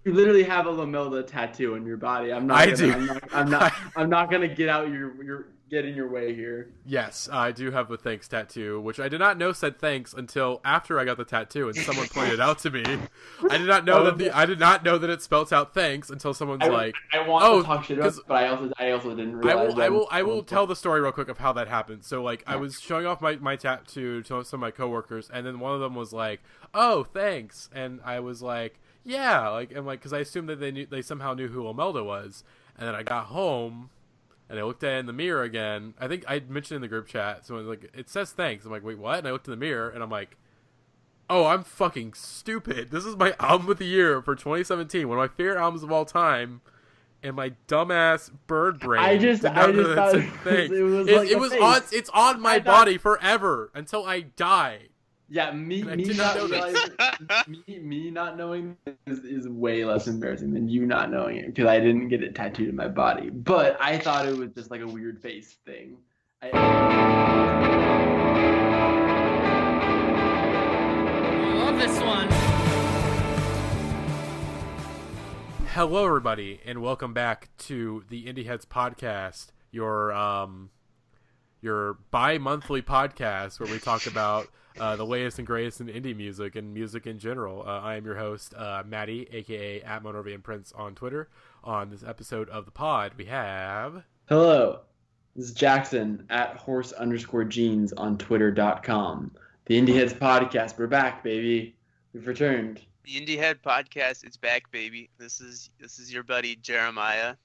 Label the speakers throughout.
Speaker 1: literally have a Lomelda tattoo on your body. I'm not gonna get in your way here.
Speaker 2: Yes, I do have the thanks tattoo, which I did not know said thanks until after I got the tattoo and someone pointed it out to me. I did not know that it spells out thanks until someone's like,
Speaker 1: I want to talk shit about it, but I also didn't realize.
Speaker 2: I will tell the story real quick of how that happened. So like I was showing off my tattoo to some of my coworkers, and then one of them was like, "Oh, thanks," and I was like, "Yeah," because I assumed that they somehow knew who Lomelda was, and then I got home. And I looked at it in the mirror again. I think I mentioned in the group chat. So like, it says thanks. I'm like, wait, what? And I looked in the mirror, and I'm like, oh, I'm fucking stupid. This is my album of the year for 2017. One of my favorite albums of all time. And my dumbass bird brain.
Speaker 1: I just thought it was
Speaker 2: it's on my body forever until I die.
Speaker 1: Yeah, me not knowing is way less embarrassing than you not knowing it, because I didn't get it tattooed in my body. But I thought it was just like a weird face thing.
Speaker 3: I love this one.
Speaker 2: Hello, everybody, and welcome back to the Indieheads podcast, your bi-monthly podcast where we talk about the latest and greatest in indie music and music in general. I am your host, Matty, a.k.a. @MotorVanPrince on Twitter. On this episode of the pod, we have...
Speaker 1: Hello, this is Jackson, @horse_jeans on Twitter.com. The Indieheads podcast, we're back, baby. We've returned.
Speaker 4: The Indiehead podcast is back, baby. This is your buddy Jeremiah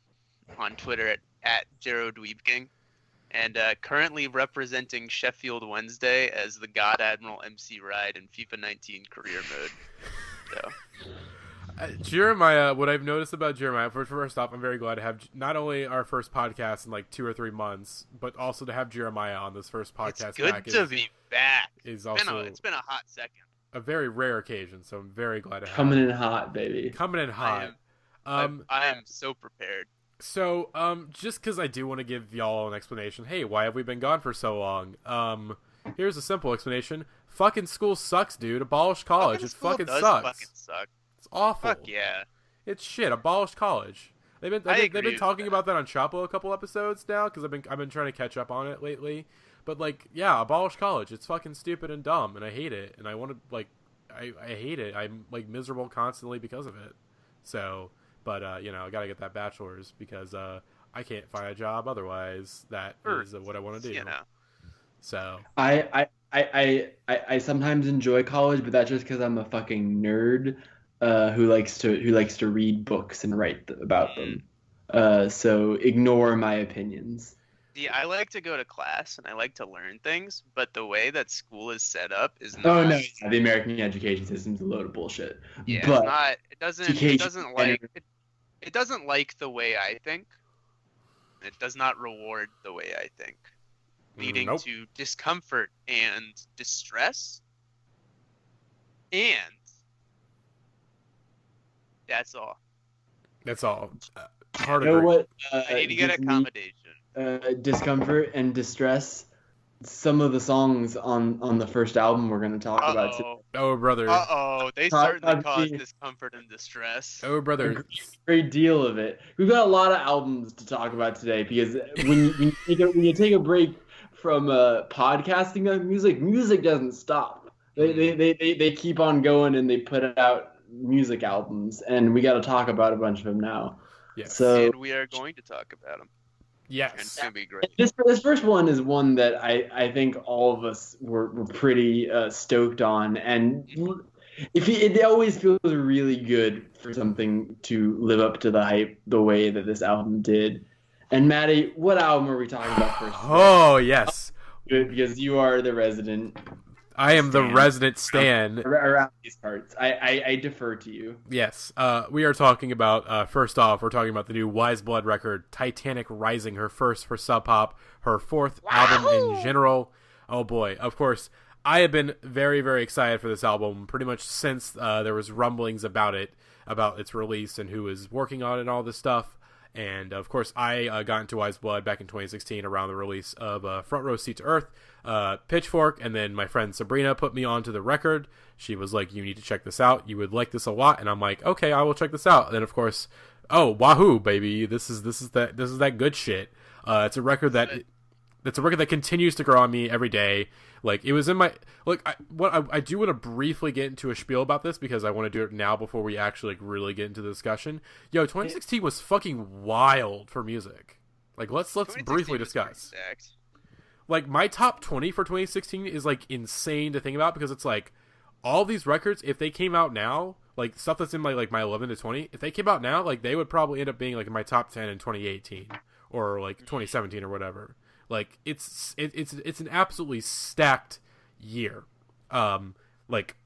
Speaker 4: on Twitter at JeroDweebking. And currently representing Sheffield Wednesday as the God Admiral MC Ride in FIFA 19 career mode. So,
Speaker 2: Jeremiah, what I've noticed about Jeremiah, first off, I'm very glad to have not only our first podcast in like 2 or 3 months, but also to have Jeremiah on this first podcast.
Speaker 4: It's good to be back.
Speaker 2: It's
Speaker 4: been a hot second.
Speaker 2: A very rare occasion, so I'm very glad to have
Speaker 1: Coming in hot, baby.
Speaker 2: Coming in hot.
Speaker 4: I am so prepared.
Speaker 2: So, just because I do want to give y'all an explanation, hey, why have we been gone for so long? Here's a simple explanation. Fucking school sucks, dude. Abolish college. It fucking sucks. It's awful.
Speaker 4: Fuck yeah.
Speaker 2: It's shit. Abolish college. They've been talking about that on Chapo a couple episodes now, because I've been trying to catch up on it lately. But like, yeah, abolish college. It's fucking stupid and dumb, and I hate it. And I want to I hate it. I'm like miserable constantly because of it. So. But, I gotta get that bachelor's because I can't find a job otherwise. That is what I want to do.
Speaker 4: You know.
Speaker 2: So
Speaker 1: I sometimes enjoy college, but that's just because I'm a fucking nerd who likes to read books and write about them. So ignore my opinions.
Speaker 4: See, I like to go to class and I like to learn things, but the way that school is set up is not.
Speaker 1: Oh no, yeah, the American education system's a load of bullshit.
Speaker 4: Yeah,
Speaker 1: but
Speaker 4: it's not. It doesn't like the way I think. It does not reward the way I think, leading to discomfort and distress. And that's all.
Speaker 2: That's all.
Speaker 1: You know what?
Speaker 4: I need to get accommodation.
Speaker 1: Discomfort and distress. Some of the songs on the first album we're going to talk about today.
Speaker 2: Oh, brother.
Speaker 4: They certainly cause discomfort and distress.
Speaker 2: Oh, brother.
Speaker 1: Great deal of it. We've got a lot of albums to talk about today, because when you take a break from podcasting music doesn't stop. They keep on going, and they put out music albums, and we got to talk about a bunch of them now.
Speaker 2: Yes.
Speaker 1: So,
Speaker 4: and we are going to talk about them.
Speaker 2: Yes.
Speaker 4: And it's going to be great.
Speaker 1: This first one is one that I think all of us were pretty stoked on. And it always feels really good for something to live up to the hype the way that this album did. And Matty, what album are we talking about first?
Speaker 2: Oh, yes.
Speaker 1: Good, because you are the resident.
Speaker 2: I am the resident stan.
Speaker 1: Around these parts. I defer to you.
Speaker 2: Yes. We are talking about, first off, we're talking about the new Weyes Blood record, Titanic Rising, her first for Sub Pop, her 4th album in general. Oh boy. Of course, I have been very, very excited for this album pretty much since there was rumblings about its release and who is working on it and all this stuff. And of course, I got into Weyes Blood back in 2016 around the release of Front Row Seat to Earth, Pitchfork, and then my friend Sabrina put me onto the record. She was like, "You need to check this out. You would like this a lot." And I'm like, "Okay, I will check this out." And then of course, oh wahoo, baby, this is that good shit. It's a record that continues to grow on me every day. Like, it was in my I do want to briefly get into a spiel about this because I want to do it now before we actually like really get into the discussion. 2016 was fucking wild for music. Like, let's briefly discuss. Like, my top 20 for 2016 is like insane to think about because it's like all these records, if they came out now, like stuff that's in my 11 to 20, if they came out now, like they would probably end up being like in my top 10 in 2018 or like 2017 or whatever. Like, it's an absolutely stacked year. The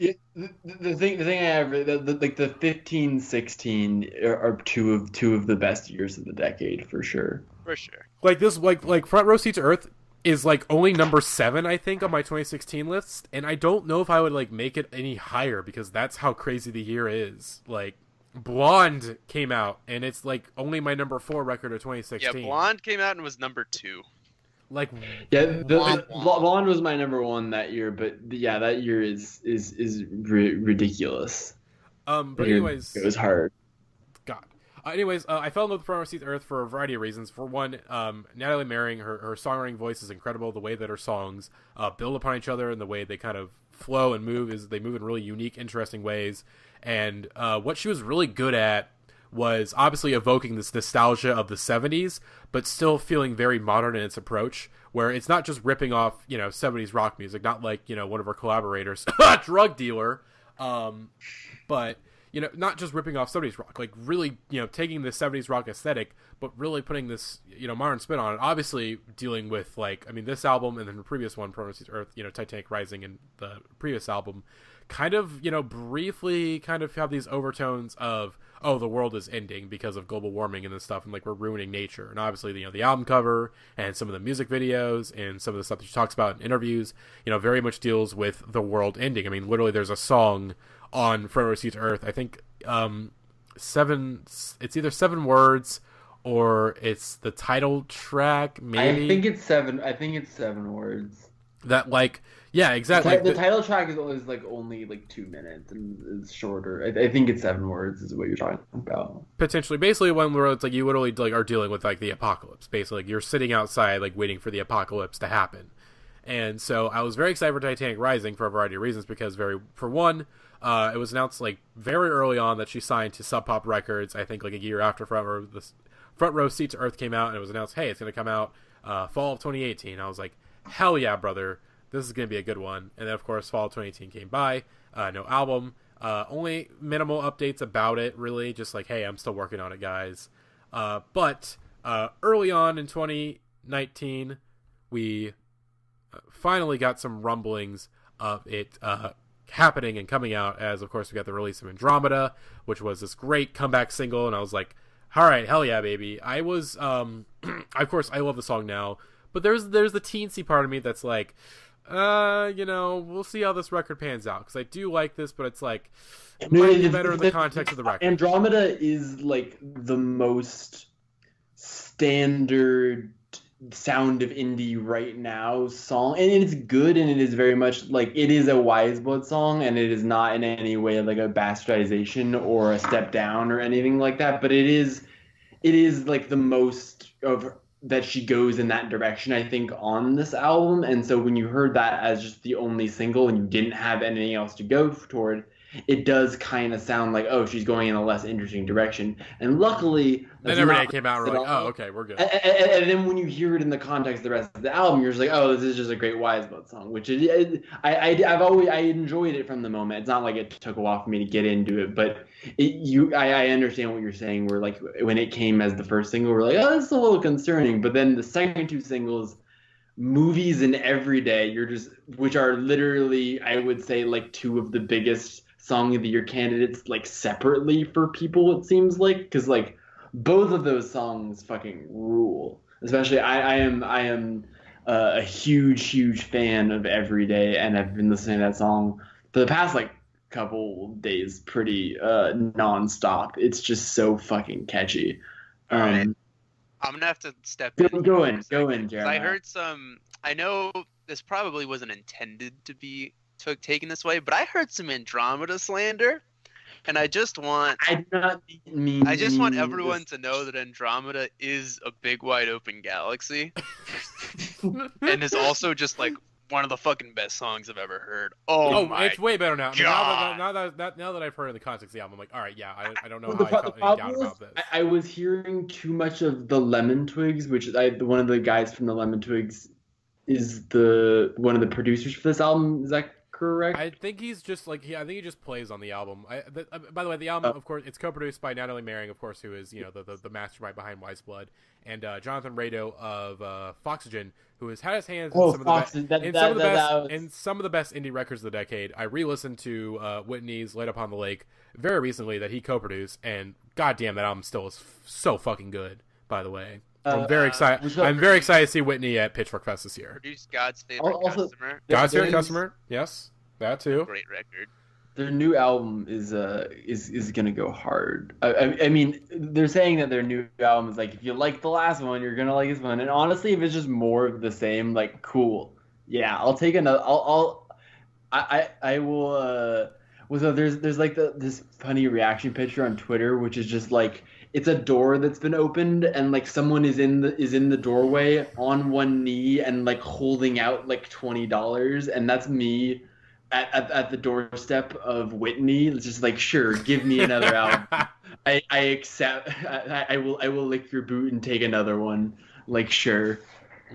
Speaker 2: thing I have,
Speaker 1: the 15, 16 are two of the best years of the decade for sure.
Speaker 4: For sure.
Speaker 2: Like this, like Front Row Seat to Earth is like only number 7, I think, on my 2016 list, and I don't know if I would like make it any higher because that's how crazy the year is. Like, Blonde came out, and it's like only my number 4 record of 2016.
Speaker 4: Yeah, Blonde came out and was number 2.
Speaker 2: Like,
Speaker 1: yeah, Blonde was my number 1 that year, but yeah, that year is ridiculous.
Speaker 2: But anyways,
Speaker 1: it was hard.
Speaker 2: God. I fell in love with Front Row Seat to Earth for a variety of reasons. For one, Natalie Merring, her songwriting voice is incredible. The way that her songs build upon each other and the way they kind of flow and move they move in really unique, interesting ways. And what she was really good at was obviously evoking this nostalgia of the 70s, but still feeling very modern in its approach, where it's not just ripping off, 70s rock music, not like, one of her collaborators, Drug Dealer, but, not just ripping off 70s rock, like really, taking the 70s rock aesthetic, but really putting this, modern spin on it. Obviously dealing with this album and then the previous one, Front Row Seat to Earth, Titanic Rising and the previous album, kind of, briefly kind of have these overtones of, oh, the world is ending because of global warming and this stuff, and like we're ruining nature. And obviously, the album cover and some of the music videos and some of the stuff that she talks about in interviews, very much deals with the world ending. I mean, literally, there's a song on Front Row Seat to Earth. I think it's either 7 words or it's the title track. Maybe
Speaker 1: I think it's 7. I think it's 7 words.
Speaker 2: That yeah, exactly.
Speaker 1: The title track is always only 2 minutes and it's shorter. I think it's 7 words is what you're talking about.
Speaker 2: Potentially, basically one where it's you literally are dealing with the apocalypse. Basically, you're sitting outside waiting for the apocalypse to happen. And so I was very excited for Titanic Rising for a variety of reasons because for one, it was announced very early on that she signed to Sub Pop Records. I think a year after Front Row Seat to Earth came out, and it was announced, hey, it's going to come out fall of 2018. I was like, hell yeah, brother. This is going to be a good one. And then, of course, fall of 2018 came by. No album. Only minimal updates about it, really. Just hey, I'm still working on it, guys. But early on in 2019, we finally got some rumblings of it happening and coming out, as, of course, we got the release of Andromeda, which was this great comeback single. And I was like, all right, hell yeah, baby. I was, of course, I love the song now. But there's the teensy part of me that's we'll see how this record pans out. Because I do like this, but it's might be better in the context of the record.
Speaker 1: Andromeda is the most standard sound of indie right now song. And it's good, and it is very much it is a Weyes Blood song, and it is not in any way a bastardization or a step down or anything like that. But it is the most of that she goes in that direction, I think, on this album. And so when you heard that as just the only single and you didn't have anything else to go toward, it does kind of sound oh, she's going in a less interesting direction. And luckily,
Speaker 2: then every day came out, we're oh, okay, we're good.
Speaker 1: And then when you hear it in the context of the rest of the album, you're just oh, this is just a great Weyes Blood song, which I enjoyed it from the moment. It's not it took a while for me to get into it, but I understand what you're saying, where when it came as the first single, we're oh, this is a little concerning. But then the second 2 singles, Movies and Everyday, which are literally, I would say, 2 of the biggest Song of the Year candidates, separately for people, it seems because both of those songs fucking rule. Especially, I am a huge fan of Everyday, and I've been listening to that song for the past couple days pretty nonstop. It's just so fucking catchy.
Speaker 4: Right. I'm gonna have to step in.
Speaker 1: Go in,
Speaker 4: 'Cause
Speaker 1: Jeremiah.
Speaker 4: I heard some. I know this probably wasn't intended to be taken this way, but I heard some Andromeda slander, and I just want everyone to know that Andromeda is a big wide open galaxy, and is also just like one of the fucking best songs I've ever heard.
Speaker 2: It's way better now. I mean, now that I've heard the context of the album, I'm like, all right, yeah, I don't know how I felt any doubt about this.
Speaker 1: I was hearing too much of the Lemon Twigs, which one of the guys from the Lemon Twigs is one of the producers for this album. Is that correct?
Speaker 2: I think he's just I think he just plays on the album. By the way, the album, of course, it's co-produced by Natalie Merring, of course, who is the mastermind behind Weyes Blood, and Jonathan Rado of Foxygen, who has had his hands in some of the best indie records of the decade. I re-listened to Whitney's "Laid Upon the Lake" very recently that he co-produced, and goddamn, that album still is so fucking good. By the way. I'm very excited. I'm very excited to see Whitney at Pitchfork Fest this year.
Speaker 4: Produced God's Favorite Customer.
Speaker 2: God's Favorite Customer. Yes, that too.
Speaker 4: Great record.
Speaker 1: Their new album is gonna go hard. I mean, they're saying that their new album is like, if you like the last one, you're gonna like this one. And honestly, if it's just more of the same, like, cool. Yeah, I'll take another. I will. So there's like this funny reaction picture on Twitter, which is just like, it's a door that's been opened and like someone is in the doorway on one knee and like holding out like $20, and that's me at the doorstep of Whitney. It's just like, sure, give me another album. I accept. I will lick your boot and take another one. Like, sure.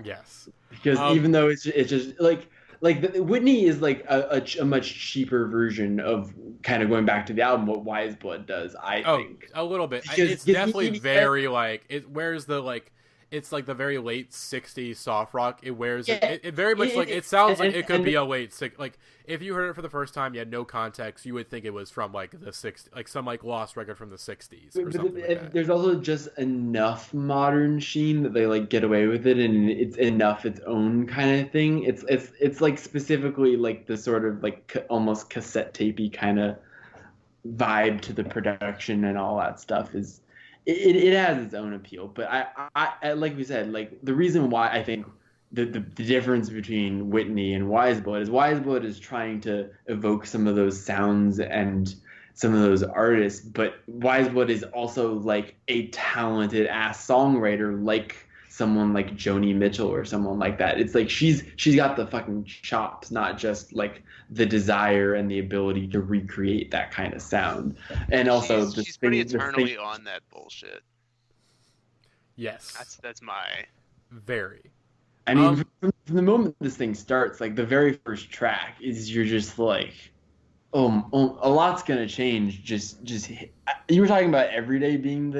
Speaker 2: Yes.
Speaker 1: Because even though it's just like Whitney is like a much cheaper version of, kind of going back to the album, what Weyes Blood does, I think.
Speaker 2: A little bit. It's definitely very like, it wears the like, it's like the very late 60s soft rock. It wears it very much like, it sounds like it could be a late like, if you heard it for the first time, you had no context, you would think it was from like the 60s, like some like lost record from the 60s or something like that.
Speaker 1: There's also just enough modern sheen that they like get away with it, and it's enough its own kind of thing. It's like specifically like the sort of like almost cassette tapey kind of vibe to the production and all that stuff is. It has its own appeal, but I like we said, like, the reason why I think the difference between Whitney and Weyes Blood is trying to evoke some of those sounds and some of those artists, but Weyes Blood is also like a talented ass songwriter, like someone like Joni Mitchell or someone like that. It's like she's got the fucking chops, not just like the desire and the ability to recreate that kind of sound. And also
Speaker 4: she's pretty eternally on that bullshit.
Speaker 2: Yes.
Speaker 4: That's my
Speaker 2: very.
Speaker 1: I mean, from the moment this thing starts, like the very first track is, you're just like, a lot's gonna change. Just you were talking about Everyday being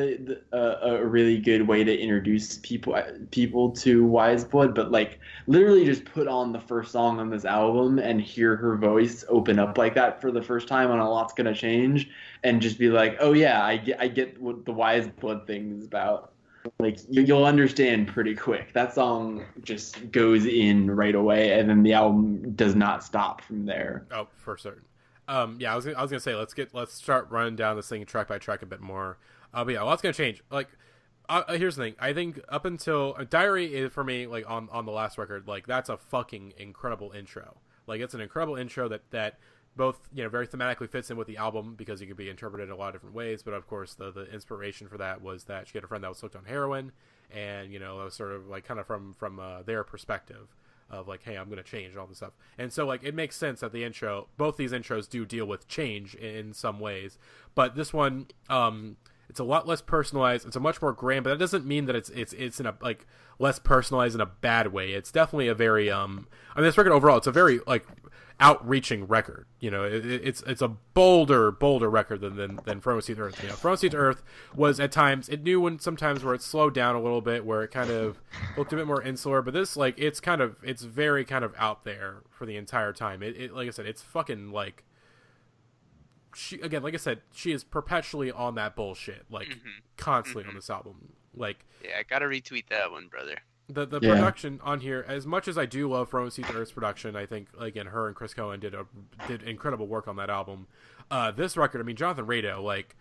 Speaker 1: a really good way to introduce people to Weyes Blood, but like literally just put on the first song on this album and hear her voice open up like that for the first time on A Lot's Gonna Change, and just be like, oh yeah, I get what the Weyes Blood thing is about. Like, you'll understand pretty quick. That song just goes in right away, and then the album does not stop from there.
Speaker 2: Oh, for certain. Yeah, I was gonna say, let's start running down this thing track by track a bit more. But yeah, a lot's gonna change. Like, here's the thing. I think up until Diary is, for me, like on the last record, like that's a fucking incredible intro. Like, it's an incredible intro that both, very thematically fits in with the album, because it could be interpreted in a lot of different ways. But of course, the inspiration for that was that she had a friend that was hooked on heroin, and it was sort of like kind of from their perspective of like, hey, I'm going to change and all this stuff. And so like, it makes sense that both these intros do deal with change in some ways, but this one, it's a lot less personalized. It's a much more grand, but that doesn't mean that it's in a like less personalized in a bad way. It's definitely a very, this record overall, it's a very like outreaching record. It's a bolder record than From Sea to Earth. From Sea to Earth was at times, it knew sometimes where it slowed down a little bit, where it kind of looked a bit more insular, but this, like, it's very kind of out there for the entire time. It like I said, it's fucking like, she is perpetually on that bullshit, like constantly on this album. Like,
Speaker 4: yeah, I gotta retweet that one, brother.
Speaker 2: The production on here, as much as I do love From Sea to Earth's production, I think, again, her and Chris Cohen did incredible work on that album. This record, I mean, Jonathan Rado, like,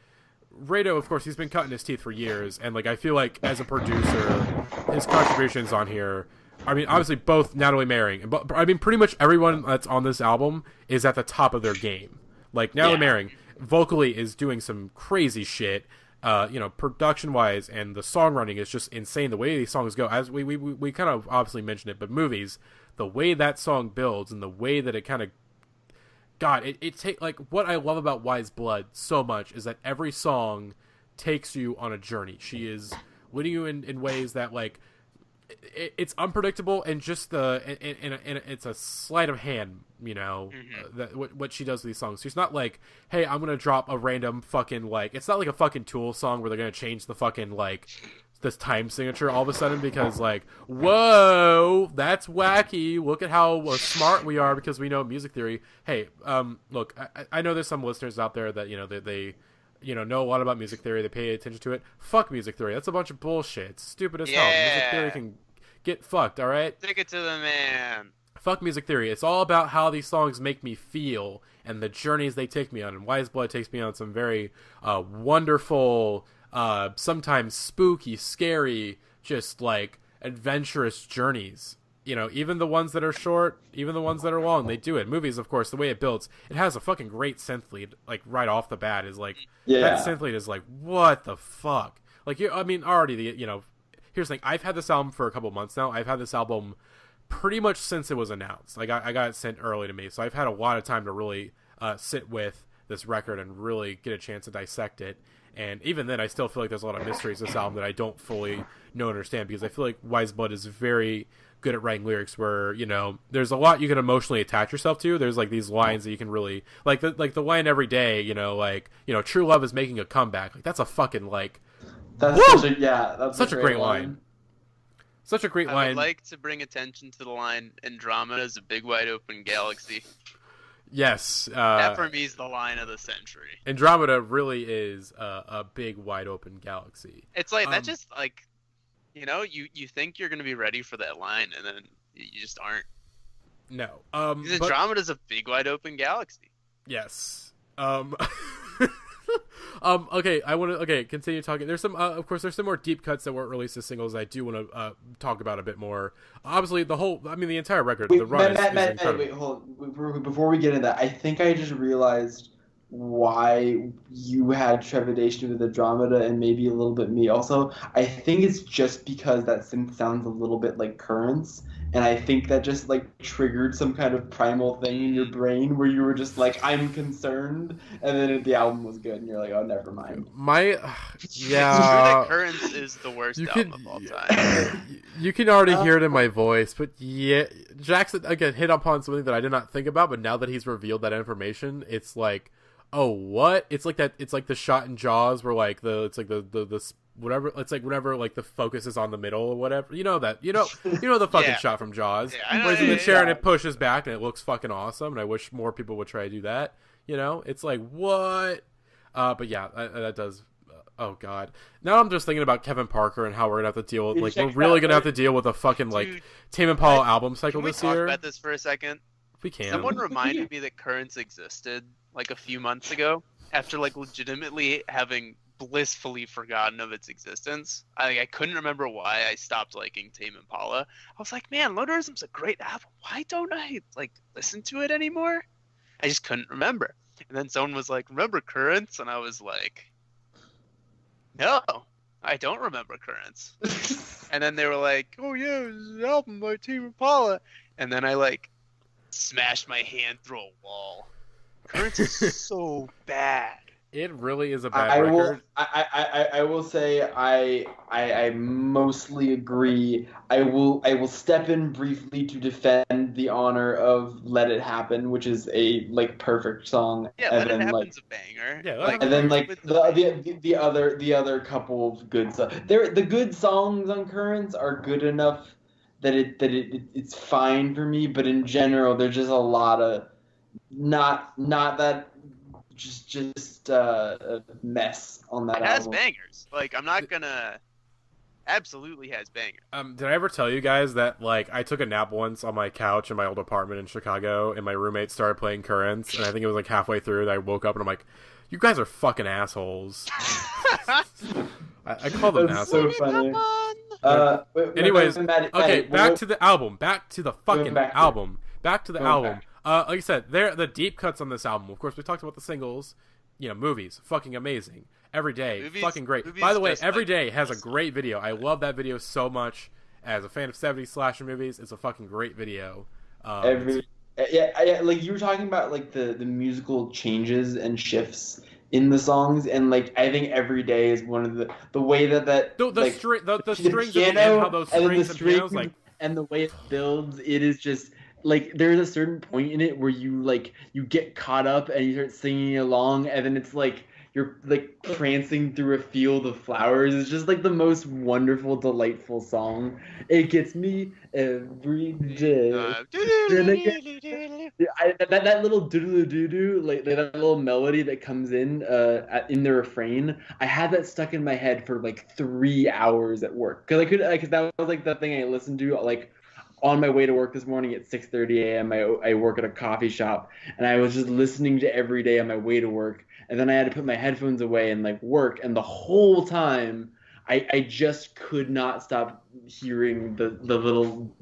Speaker 2: Rado, of course, he's been cutting his teeth for years, and like I feel like as a producer, his contributions on here. I mean, obviously both Natalie Merring, but I mean, pretty much everyone that's on this album is at the top of their game. Like Natalie Merring, vocally is doing some crazy shit. Production wise, and the songwriting is just insane. The way these songs go, as we kind of obviously mentioned it, but movies, the way that song builds and the way that it kind of, God, it take like what I love about Weyes Blood so much is that every song takes you on a journey. She is leading you in ways that like. It's unpredictable, and just it's a sleight of hand, that what she does with these songs. She's not like, hey, I'm gonna drop a random fucking like. It's not like a fucking Tool song where they're gonna change the fucking like this time signature all of a sudden because like, whoa, that's wacky. Look at how smart we are because we know music theory. Hey, look, I know there's some listeners out there that they know a lot about music theory. They pay attention to it. Fuck music theory. That's a bunch of bullshit. It's stupid as hell. Music theory can get fucked, all right?
Speaker 4: Take it to the man.
Speaker 2: Fuck music theory. It's all about how these songs make me feel and the journeys they take me on. And Weyes Blood takes me on some very wonderful, sometimes spooky, scary, just like adventurous journeys. Even the ones that are short, even the ones that are long, they do it. Movies, of course, the way it builds, it has a fucking great synth lead, like, right off the bat, is like, that synth lead is like, what the fuck? Like, already, here's the thing, I've had this album for a couple months now. I've had this album pretty much since it was announced. Like, I got it sent early to me, so I've had a lot of time to really sit with this record and really get a chance to dissect it. And even then, I still feel like there's a lot of mysteries to this album that I don't fully know and understand, because I feel like Weyes Blood is very good at writing lyrics where, there's a lot you can emotionally attach yourself to. There's like these lines that you can really like the line every day, true love is making a comeback. Like that's a fucking like
Speaker 1: that's such a great line.
Speaker 2: Such a great line.
Speaker 4: I would like to bring attention to the line Andromeda is a big wide open galaxy.
Speaker 2: Yes.
Speaker 4: That for me is the line of the century.
Speaker 2: Andromeda really is a big wide open galaxy.
Speaker 4: It's like that just like you think you're going to be ready for that line, and then you just aren't.
Speaker 2: No.
Speaker 4: Because Andromeda's a big, wide open galaxy.
Speaker 2: Yes. Okay, I want to. Okay, continue talking. There's some. Of course, there's some more deep cuts that weren't released as singles. I do want to talk about a bit more. Obviously, the entire record. The run is incredible.
Speaker 1: Wait, hold on. Before we get into that, I think I just realized why you had trepidation with Andromeda and maybe a little bit me also. I think it's just because that synth sounds a little bit like Currents, and I think that just like triggered some kind of primal thing in your brain where you were just like, I'm concerned, and then the album was good and you're like, oh, never mind.
Speaker 4: Currents is the worst album of all time.
Speaker 2: You can already hear it in my voice, but yeah, Jackson again hit upon something that I did not think about, but now that he's revealed that information, it's like, oh, what? It's like that. It's like the shot in Jaws where like the whatever. It's like whenever like the focus is on the middle or whatever. You know the fucking shot from Jaws.
Speaker 4: Yeah,
Speaker 2: where he's in the chair and it pushes back and it looks fucking awesome. And I wish more people would try to do that. It's like what? But yeah, that does. Oh god. Now I'm just thinking about Kevin Parker and how we're gonna have to deal with we're really gonna have to deal with a fucking like Tame Impala album cycle this year.
Speaker 4: Can we talk about this for a second?
Speaker 2: We can.
Speaker 4: Someone reminded me that Currents existed like a few months ago after like legitimately having blissfully forgotten of its existence. I couldn't remember why I stopped liking Tame Impala. I was like, man, Lonerism's a great album. Why don't I like listen to it anymore? I just couldn't remember. And then someone was like, remember Currents? And I was like, no, I don't remember Currents. And then they were like, oh yeah, it was an album by Tame Impala. And then I like smashed my hand through a wall. Currents is so bad.
Speaker 2: It really is a bad record.
Speaker 1: I will say I mostly agree. I will step in briefly to defend the honor of "Let It Happen," which is a like perfect song.
Speaker 4: Yeah, "Let It Happen's" a banger.
Speaker 2: Yeah,
Speaker 1: and then like the other couple of good songs. The good songs on Currents are good enough that it's fine for me. But in general, there's just a lot of not that. Just a mess on that album.
Speaker 4: It has bangers. Like, I'm not gonna... Absolutely has bangers.
Speaker 2: Did I ever tell you guys that, like, I took a nap once on my couch in my old apartment in Chicago, and my roommate started playing Currents, and I think it was, like, halfway through that I woke up, and I'm like, you guys are fucking assholes. I call them
Speaker 1: That's
Speaker 2: assholes.
Speaker 1: so funny.
Speaker 2: Anyways,
Speaker 1: Maddie,
Speaker 2: okay, back
Speaker 1: what-
Speaker 2: to the album. Back to the fucking
Speaker 1: back to it.
Speaker 2: album. Back to the
Speaker 1: Going
Speaker 2: album.
Speaker 1: back.
Speaker 2: Like I said, the deep cuts on this album. Of course, we talked about the singles. Movies, fucking amazing. Every Day,
Speaker 4: Movies-
Speaker 2: fucking great.
Speaker 4: movies
Speaker 2: By the way,
Speaker 4: just
Speaker 2: Every
Speaker 4: like-
Speaker 2: Day has a great video. I love that video so much. As a fan of 70s slasher movies, it's a fucking great video.
Speaker 1: Yeah, like you were talking about like the musical changes and shifts in the songs, and like I think Every Day is one of the way that
Speaker 2: The
Speaker 1: like,
Speaker 2: strings at the
Speaker 1: piano,
Speaker 2: end, how those
Speaker 1: and then
Speaker 2: strings
Speaker 1: the
Speaker 2: and pianos,
Speaker 1: strings
Speaker 2: like,
Speaker 1: and the way it builds, it is just like there's a certain point in it where you get caught up and you start singing along, and then it's like you're like prancing through a field of flowers. It's just like the most wonderful, delightful song. It gets me every day. Then again, that little doodle doo doo, like that little melody that comes in the refrain. I had that stuck in my head for like 3 hours at work because that was like the thing I listened to like on my way to work this morning at 6:30 a.m. I work at a coffee shop, and I was just listening to Every Day on my way to work, and then I had to put my headphones away and like work, and the whole time I just could not stop hearing the little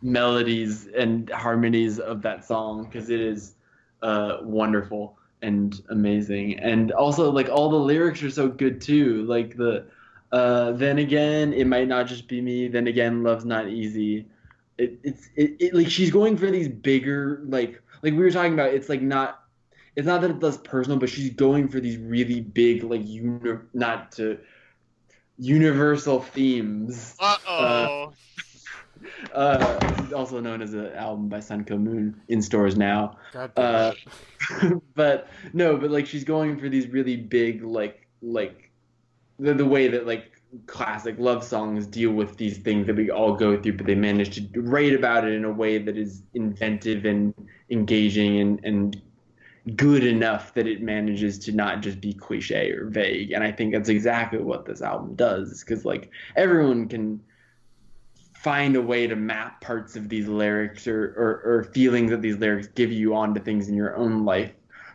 Speaker 1: melodies and harmonies of that song because it is wonderful and amazing, and also like all the lyrics are so good too, like the then again it might not just be me, then again love's not easy. It like she's going for these bigger like we were talking about, it's not that it's less personal, but she's going for these really big like universal themes. Also known as an album by Sunko Moon in stores now.
Speaker 2: God damn it.
Speaker 1: but like she's going for these really big like the way that like classic love songs deal with these things that we all go through, but they manage to write about it in a way that is inventive and engaging and good enough that it manages to not just be cliche or vague. And I think that's exactly what this album does, because like everyone can find a way to map parts of these lyrics or feelings that these lyrics give you onto things in your own life,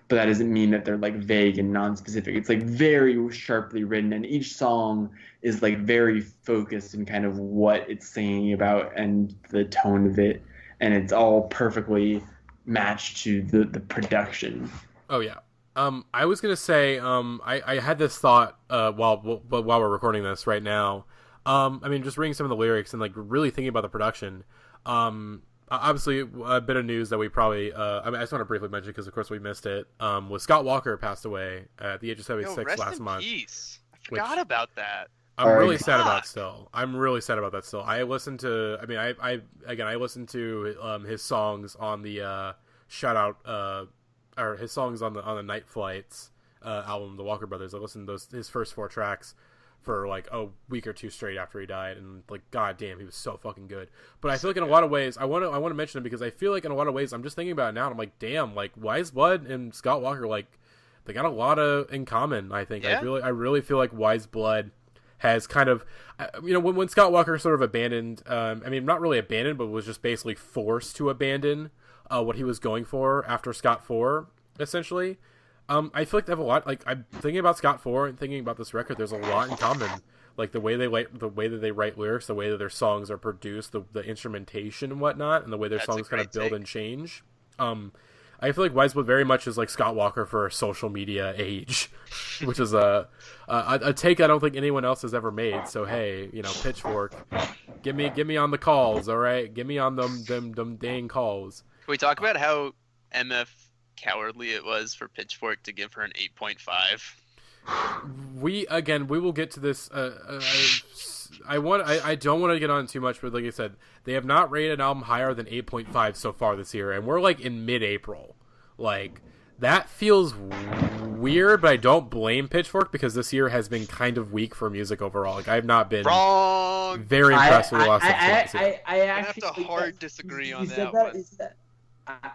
Speaker 1: but that doesn't mean that they're like vague and non-specific. It's like very sharply written, and each song is like very focused in kind of what it's singing about and the tone of it, and it's all perfectly matched to the production.
Speaker 2: Oh yeah. I was gonna say, I had this thought while we're recording this right now. I mean, just reading some of the lyrics and like really thinking about the production. Obviously, a bit of news that we probably, I just want to briefly mention because of course we missed it. Was Scott Walker passed away at the age of 76 last month.
Speaker 4: Peace. I forgot about that.
Speaker 2: I'm really sad about still. I'm really sad about that still. I listened to, I mean, I listened to his songs on the shout out or his songs on the Night Flights album, the Walker Brothers. I listened to his first 4 tracks for like a week or 2 straight after he died, and like god damn, he was so fucking good. But I feel like in a lot of ways, I want to mention him because I feel like in a lot of ways, I'm just thinking about it now, and I'm like, damn, like Weyes Blood and Scott Walker, like they got a lot in common. I think. Yeah. I really feel like Weyes Blood has kind of, when Scott Walker sort of abandoned, I mean, not really abandoned, but was just basically forced to abandon what he was going for after Scott 4, essentially. I feel like they have a lot. Like I'm thinking about Scott 4 and thinking about this record. There's a lot in common. Like the way that they write lyrics, the way that their songs are produced, the instrumentation and whatnot, and the way their songs kind of build and change. I feel like Weyes Blood very much is like Scott Walker for a social media age, which is a take I don't think anyone else has ever made. So hey, Pitchfork, get me on the calls, all right? Get me on them dang calls.
Speaker 4: Can we talk about how MF cowardly it was for Pitchfork to give her an 8.5?
Speaker 2: We will get to this. I don't want to get on too much, but like I said, they have not rated an album higher than 8.5 so far this year, and we're like in mid-April. Like that feels weird, but I don't blame Pitchfork because this year has been kind of weak for music overall. Like I've not been very impressed with the last 6 months.
Speaker 4: I actually have to hard disagree on that one.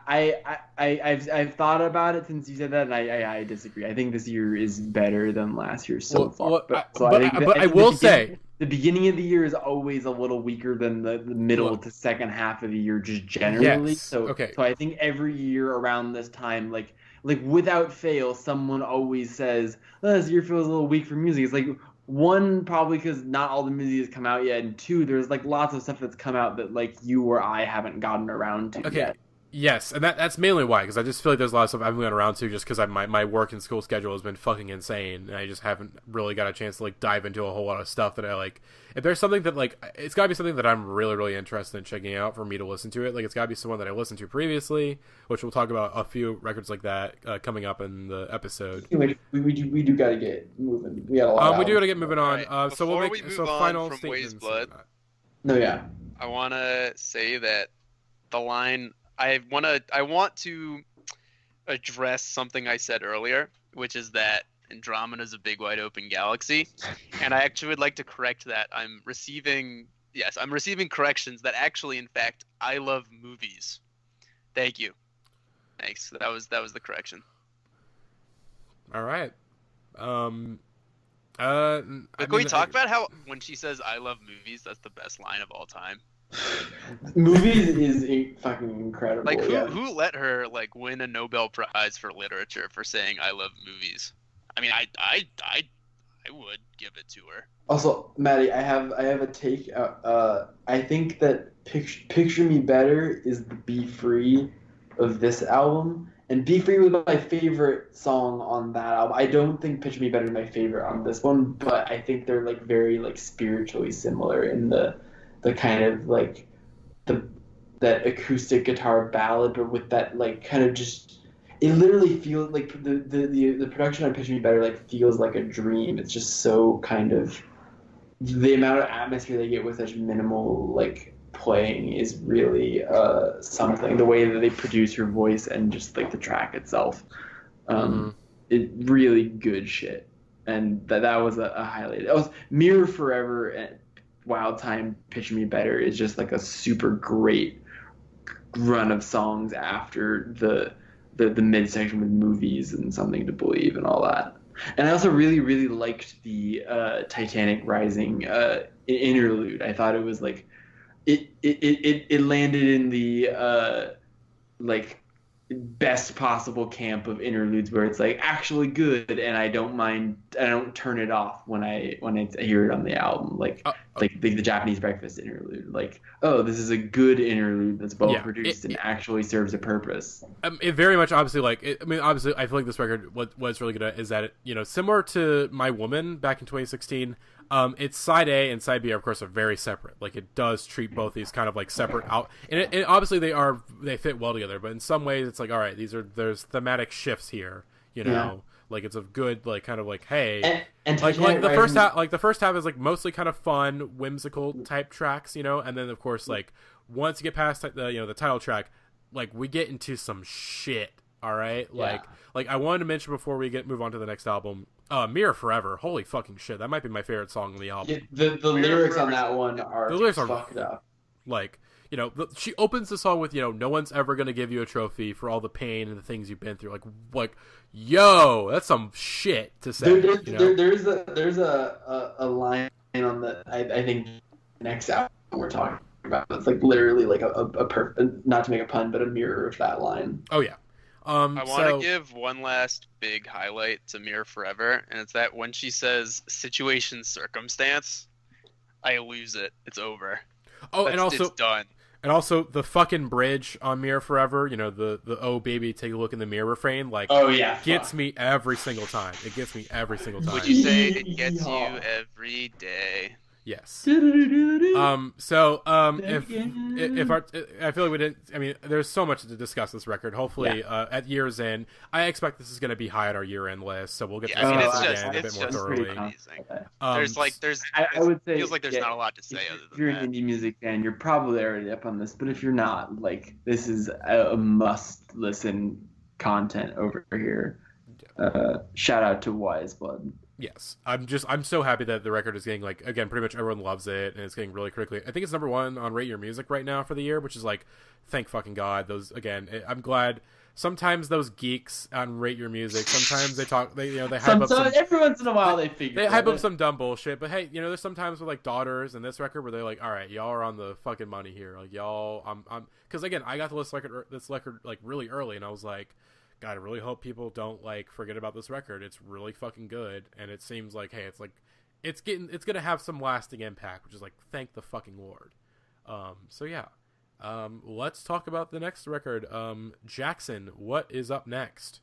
Speaker 1: I've thought about it since you said that, and I disagree. I think this year is better than last year so far. I will say the beginning of the year is always a little weaker than the middle to second half of the year, just generally.
Speaker 2: Yes.
Speaker 1: So I think every year around this time, like like without fail, someone always says, "Oh, this year feels a little weak for music." It's like, one, probably because not all the music has come out yet, and two, there's like lots of stuff that's come out that like you or I haven't gotten around to
Speaker 2: Okay.
Speaker 1: yet.
Speaker 2: Yes, and that's mainly why, because I just feel like there's a lot of stuff I haven't gotten around to just because my work and school schedule has been fucking insane, and I just haven't really got a chance to like dive into a whole lot of stuff that I like. If there's something that like, it's got to be something that I'm really, really interested in checking out for me to listen to it. Like, it's got to be someone that I listened to previously, which we'll talk about a few records like that coming up in the episode.
Speaker 1: Anyway, we do got to get moving. We got a lot.
Speaker 2: We do got to get moving on.
Speaker 4: Right.
Speaker 2: So we'll make final
Speaker 4: from
Speaker 2: statements.
Speaker 4: Weyes Blood.
Speaker 1: No, yeah.
Speaker 4: I want to say that the line I want to address something I said earlier, which is that Andromeda is a big wide open galaxy, and I actually would like to correct that. I'm receiving corrections that actually, in fact, I love movies. Thank you. Thanks. That was the correction.
Speaker 2: All right.
Speaker 4: Can we talk about how when she says "I love movies," that's the best line of all time.
Speaker 1: Movies is fucking incredible.
Speaker 4: Like who let her like win a Nobel Prize for literature for saying "I love movies"? I mean, I would give it to her.
Speaker 1: Also, Matty, I have a take. I think that Picture Me Better is the Be Free of this album, and Be Free was my favorite song on that album. I don't think Picture Me Better is my favorite on this one, but I think they're like very like spiritually similar in the kind of like that acoustic guitar ballad, but with that like kind of just, it literally feels like the production on Picture Me Better like feels like a dream. It's just so kind of, the amount of atmosphere they get with such minimal like playing is really something. The way that they produce her voice and just like the track itself, it really good shit. And that was a highlight. It was Mirror Forever and Wild Time, Picture Me Better is just like a super great run of songs after the midsection with Movies and Something to Believe and all that. And I also really, really liked the Titanic Rising interlude. I thought it was like it landed in the like best possible camp of interludes where it's like actually good, and I don't turn it off when I hear it on the album, like the Japanese Breakfast interlude. Like, oh, this is a good interlude that's well produced and actually serves a purpose.
Speaker 2: It very much obviously obviously I feel like this record what's really good at is that it, similar to My Woman back in 2016, its side A and side B are, of course, are very separate. Like, it does treat both these kind of like separate out, and obviously they fit well together. But in some ways, it's like, all right, there's thematic shifts here. Like it's a good like kind of like, hey, and like the first half is like mostly kind of fun, whimsical type tracks, and then of course like once you get past the title track, like we get into some shit. All right, like I wanted to mention before we move on to the next album. Mirror Forever, holy fucking shit! That might be my favorite song on the album.
Speaker 1: Yeah, the lyrics on that one are fucked up.
Speaker 2: Like, she opens the song with, no one's ever gonna give you a trophy for all the pain and the things you've been through. Like, yo, that's some shit to say.
Speaker 1: There's a line on the I think next album we're talking about. It's like literally like a not to make a pun, but a mirror of that line.
Speaker 2: Oh yeah.
Speaker 4: I want to give one last big highlight to Mirror Forever, and it's that when she says situation circumstance, I lose it. It's over.
Speaker 2: Oh, and also
Speaker 4: it's done.
Speaker 2: And also the fucking bridge on Mirror Forever, the "Oh baby, take a look in the mirror" refrain, like, gets me every single time. It gets me every single time.
Speaker 4: Would you say it gets you every day?
Speaker 2: Yes. If I feel like we didn't. I mean, there's so much to discuss this record. Hopefully, at year's end, I expect this is going to be high on our year-end list, so we'll get to discuss it again a bit more thoroughly.
Speaker 1: I would say
Speaker 4: feels like there's not a lot to say other than
Speaker 1: if you're an indie music fan, you're probably already up on this. But if you're not, like, this is a must-listen content over here. Shout out to Weyes Blood.
Speaker 2: Yes, I'm so happy that the record is getting, like, again, pretty much everyone loves it, and it's getting really critically. I think it's number one on Rate Your Music right now for the year, which is like, thank fucking God. Those, again, I'm glad. Sometimes those geeks on Rate Your Music, sometimes they talk, they hype up some,
Speaker 1: every once in a while they
Speaker 2: hype up some dumb bullshit. But hey, there's sometimes with like Daughters and this record where they're like, all right, y'all are on the fucking money here, like y'all, because again, I got this record like really early, and I was like, God, I really hope people don't like forget about this record. It's really fucking good, and it seems like, hey, it's gonna have some lasting impact, which is like, thank the fucking Lord. So yeah, let's talk about the next record. Jackson, what is up next?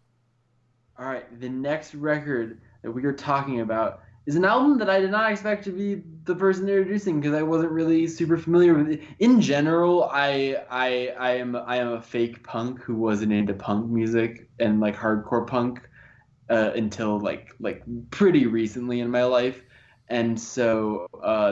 Speaker 1: All right, the next record that we are talking about is an album that I did not expect to be the person introducing because I wasn't really super familiar with it. In general, I am a fake punk who wasn't into punk music and like hardcore punk until like pretty recently in my life, and so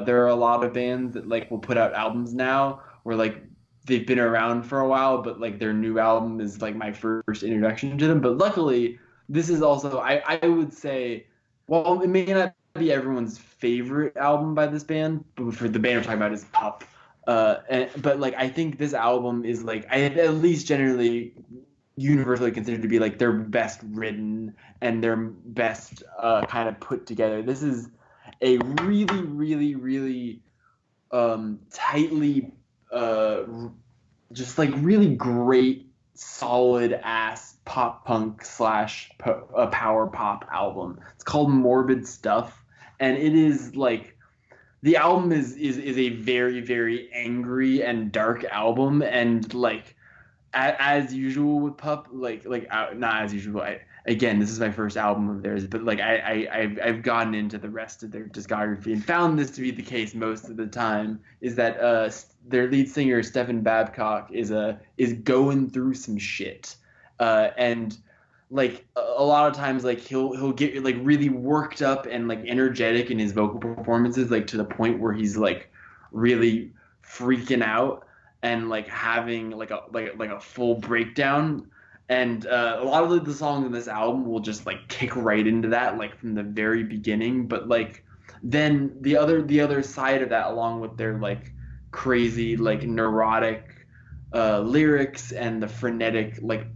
Speaker 1: there are a lot of bands that like will put out albums now where like they've been around for a while, but like their new album is like my first introduction to them. But luckily, this is also I would say, well, it may not be everyone's favorite album by this band, but for the band we're talking about is Pup. But like I think this album is like I at least generally universally considered to be like their best written and their best kind of put together. This is a really, really, really tightly just like really great, solid ass pop punk / power pop album. It's called Morbid Stuff, and it is like the album is a very, very angry and dark album, and like as usual with Pup, not as usual. Again, this is my first album of theirs, but like I've gotten into the rest of their discography and found this to be the case most of the time. Is that their lead singer Stephen Babcock is going through some shit, and like a lot of times like he'll get like really worked up and like energetic in his vocal performances, like to the point where he's like really freaking out and like having like a full breakdown. And a lot of the songs in this album will just like kick right into that like from the very beginning. But like then the other side of that, along with their like crazy like neurotic lyrics and the frenetic like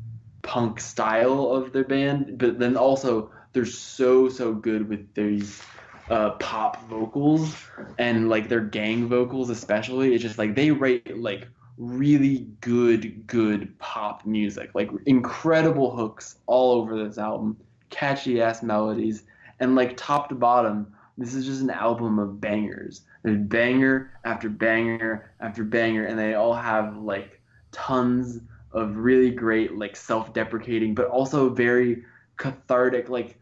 Speaker 1: punk style of their band, but then also they're so good with these pop vocals and like their gang vocals especially. It's just like they write like really good pop music, like incredible hooks all over this album, catchy ass melodies, and like top to bottom, this is just an album of bangers. There's banger after banger after banger, and they all have like tons of really great like self-deprecating but also very cathartic, like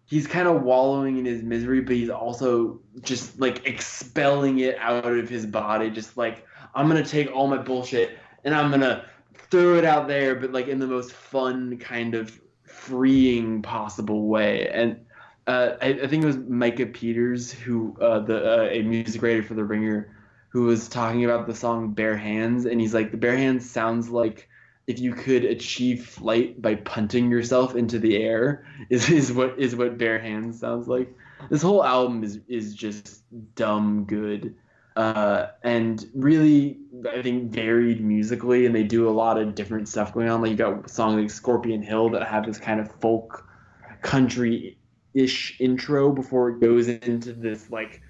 Speaker 1: he's kind of wallowing in his misery, but he's also just like expelling it out of his body, just like I'm gonna take all my bullshit and I'm gonna throw it out there, but like in the most fun kind of freeing possible way. And I think it was Micah Peters who a music writer for The Ringer who was talking about the song Bare Hands, and he's like, the bare hands sounds like if you could achieve flight by punting yourself into the air is what Bare Hands sounds like. This whole album is just dumb good. And really, I think varied musically, and they do a lot of different stuff going on. Like you got songs like Scorpion Hill that have this kind of folk country-ish intro before it goes into this like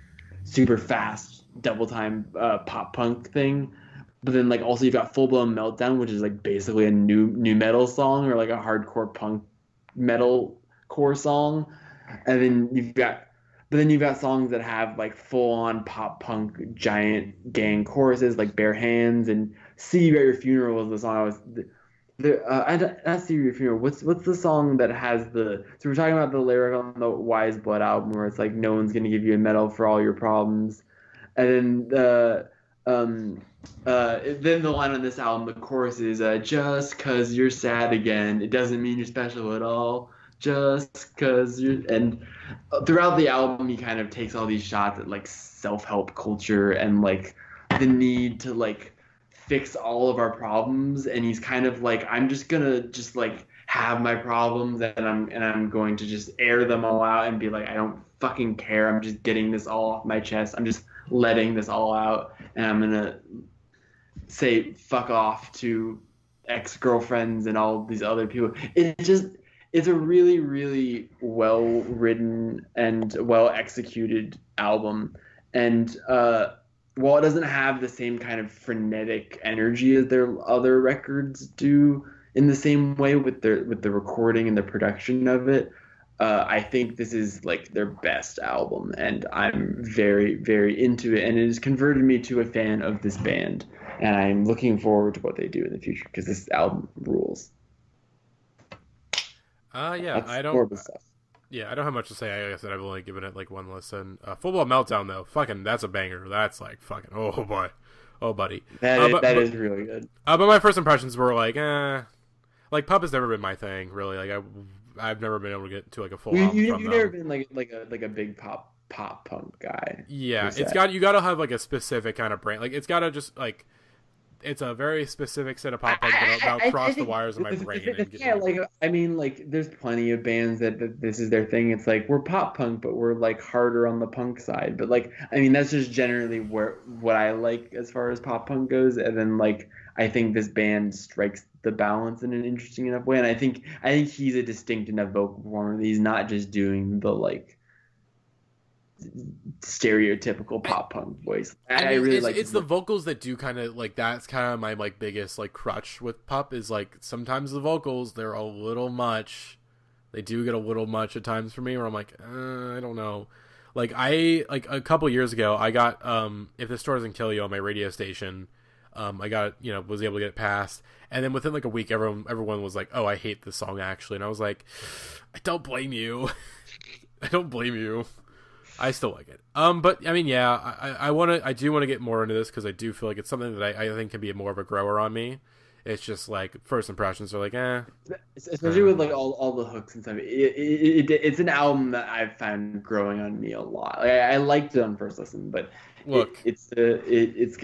Speaker 1: super fast double time pop punk thing. But then like also you've got Full Blown Meltdown, which is like basically a new metal song or like a hardcore punk metal core song. And then you've got songs that have like full-on pop punk giant gang choruses like Bare Hands, and See You at Your Funeral was the song I was not See You at Your Funeral. What's the song that has the, so we're talking about the lyric on the Weyes Blood album where it's like, no one's gonna give you a medal for all your problems. And then then the line on this album, the chorus is just cause you're sad again, it doesn't mean you're special at all. Just cause you're, and throughout the album he kind of takes all these shots at like self-help culture and like the need to like fix all of our problems, and he's kind of like, I'm just gonna just like have my problems and I'm going to just air them all out and be like, I don't fucking care, I'm just getting this all off my chest, I'm just letting this all out, and I'm gonna say fuck off to ex-girlfriends and all these other people. It's a really, really well-written and well-executed album. And while it doesn't have the same kind of frenetic energy as their other records do, in the same way with the recording and the production of it. I think this is like their best album, and I'm very, very into it, and it has converted me to a fan of this band, and I'm looking forward to what they do in the future because this album rules.
Speaker 2: Yeah,
Speaker 1: That's
Speaker 2: I don't.
Speaker 1: horrible stuff.
Speaker 2: Yeah, I don't have much to say. Like I said, I've only given it like one listen. Football Meltdown though, fucking, that's a banger. That's like fucking, oh boy, oh buddy.
Speaker 1: That is really good.
Speaker 2: But my first impressions were like, like Pup has never been my thing, really. Like I've never been able to get to like a full album from them.
Speaker 1: You've never been like a big pop punk guy.
Speaker 2: Yeah, you gotta have like a specific kind of brand. Like it's gotta just like, it's a very specific set of pop punk that'll cross the wires of my brain.
Speaker 1: Yeah, like I mean, like there's plenty of bands that this is their thing. It's like we're pop punk, but we're like harder on the punk side. But like I mean, that's just generally what I like as far as pop punk goes. And then like I think this band strikes the balance in an interesting enough way. And I think he's a distinct enough vocal performer. He's not just doing the like stereotypical pop punk voice. I really like
Speaker 2: it's the vocals that do kind of like, that's kind of my like biggest like crutch with Pup, is like sometimes the vocals, they're a little much. They do get a little much at times for me, where I'm like, I don't know. Like a couple years ago, I got If This Store Doesn't Kill You on my radio station. I got, was able to get it passed, and then within like a week, everyone was like, "Oh, I hate this song actually," and I was like, "I don't blame you. I don't blame you. I still like it." But I mean, yeah, I do want to get more into this because I do feel like it's something that I think can be more of a grower on me. It's just like first impressions are like,
Speaker 1: especially with like all the hooks and stuff. It's an album that I've found growing on me a lot. Like, I liked it on first listen, but
Speaker 2: look,
Speaker 1: it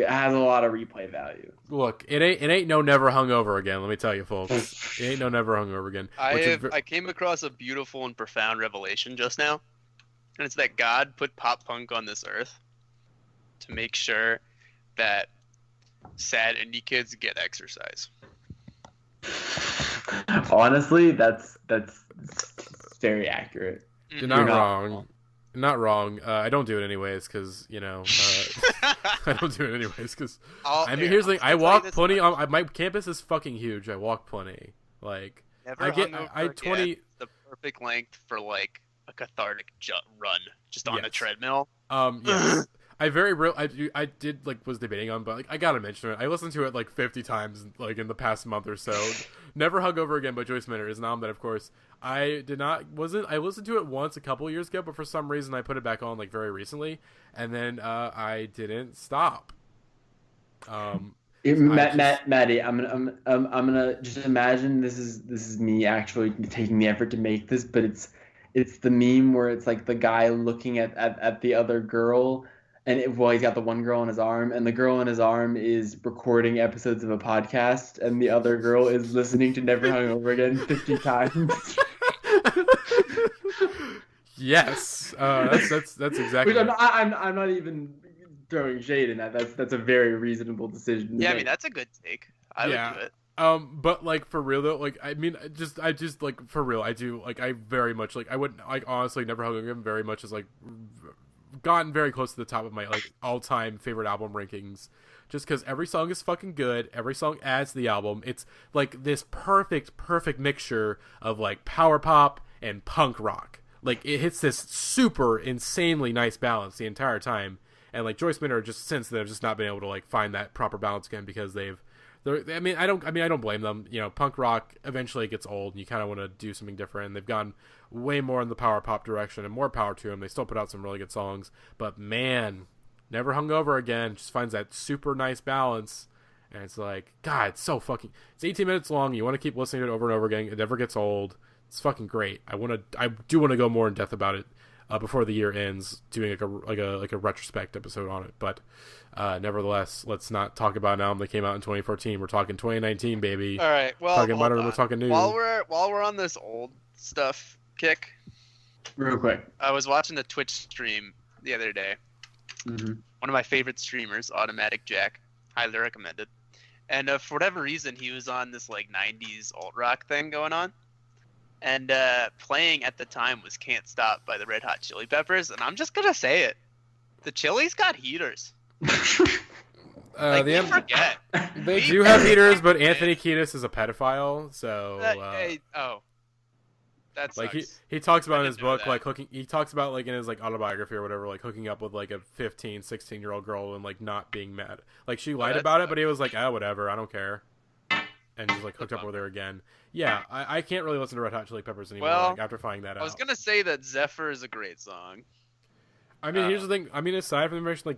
Speaker 1: has a lot of replay value.
Speaker 2: Look, it ain't no Never Hungover Again. Let me tell you, folks, it ain't no Never Hungover Again.
Speaker 4: I came across a beautiful and profound revelation just now, and it's that God put pop punk on this earth to make sure that sad indie kids get exercise.
Speaker 1: Honestly, that's very accurate.
Speaker 2: You're not wrong. Not wrong. I don't do it anyways because I don't do it anyways because here's the thing. I walk plenty. My campus is fucking huge. I walk plenty. Like
Speaker 4: Never the perfect length for like a cathartic run just on the treadmill.
Speaker 2: Yes. I did like was debating on, but like I gotta mention it. I listened to it like 50 times like in the past month or so. Never Hungover Again by Joyce Minter is an album that, of course, I listened to it once a couple of years ago, but for some reason I put it back on like very recently, and then I didn't stop.
Speaker 1: Matty, I'm gonna just imagine this is me actually taking the effort to make this, but it's the meme where it's like the guy looking at the other girl. And he's got the one girl on his arm, and the girl on his arm is recording episodes of a podcast, and the other girl is listening to Never Hungover Again 50 times.
Speaker 2: Yes, that's exactly.
Speaker 1: Which I'm not even throwing shade in that. That's a very reasonable decision.
Speaker 4: Yeah, I mean that's a good take. I would do it.
Speaker 2: But like for real though, like I mean, I just like for real, I do like I very much like I would like honestly Never Hungover Again very much is like gotten very close to the top of my like all-time favorite album rankings, just because every song is fucking good. Every song adds to the album. It's like this perfect mixture of like power pop and punk rock. Like it hits this super insanely nice balance the entire time. And like Joyce Minter, just since they've just not been able to like find that proper balance again because I don't blame them. Punk rock eventually gets old, and you kind of want to do something different. And they've gone way more in the power pop direction, and more power to them. They still put out some really good songs, but man, Never Hungover Again just finds that super nice balance. And it's like, God, it's so fucking. It's 18 minutes long. You want to keep listening to it over and over again. It never gets old. It's fucking great. I do want to go more in depth about it before the year ends, doing like a retrospect episode on it. But nevertheless, let's not talk about an album that came out in 2014. We're talking 2019, baby.
Speaker 4: All right. Well,
Speaker 2: talking modern, we're talking new.
Speaker 4: While we're on this old stuff kick,
Speaker 1: real quick,
Speaker 4: I was watching a Twitch stream the other day.
Speaker 1: Mm-hmm.
Speaker 4: One of my favorite streamers, Automatic Jack, highly recommended. And for whatever reason, he was on this like 90s alt rock thing going on. And playing at the time was Can't Stop by the Red Hot Chili Peppers. And I'm just going to say it. The Chili's got heaters. We forget.
Speaker 2: They do have heaters, but Anthony Kiedis is a pedophile, so
Speaker 4: that sucks.
Speaker 2: like he talks about in his book
Speaker 4: that.
Speaker 2: like hooking. He talks about like in his like autobiography or whatever, like hooking up with like a 15, 16-year-old girl and like not being mad. Like she lied about it, but he was like, whatever, I don't care, and just like hooked up with her again. Yeah, I can't really listen to Red Hot Chili Peppers anymore after finding that out.
Speaker 4: I was gonna say that Zephyr is a great song.
Speaker 2: I mean, here's the thing. I mean, aside from the mention, like,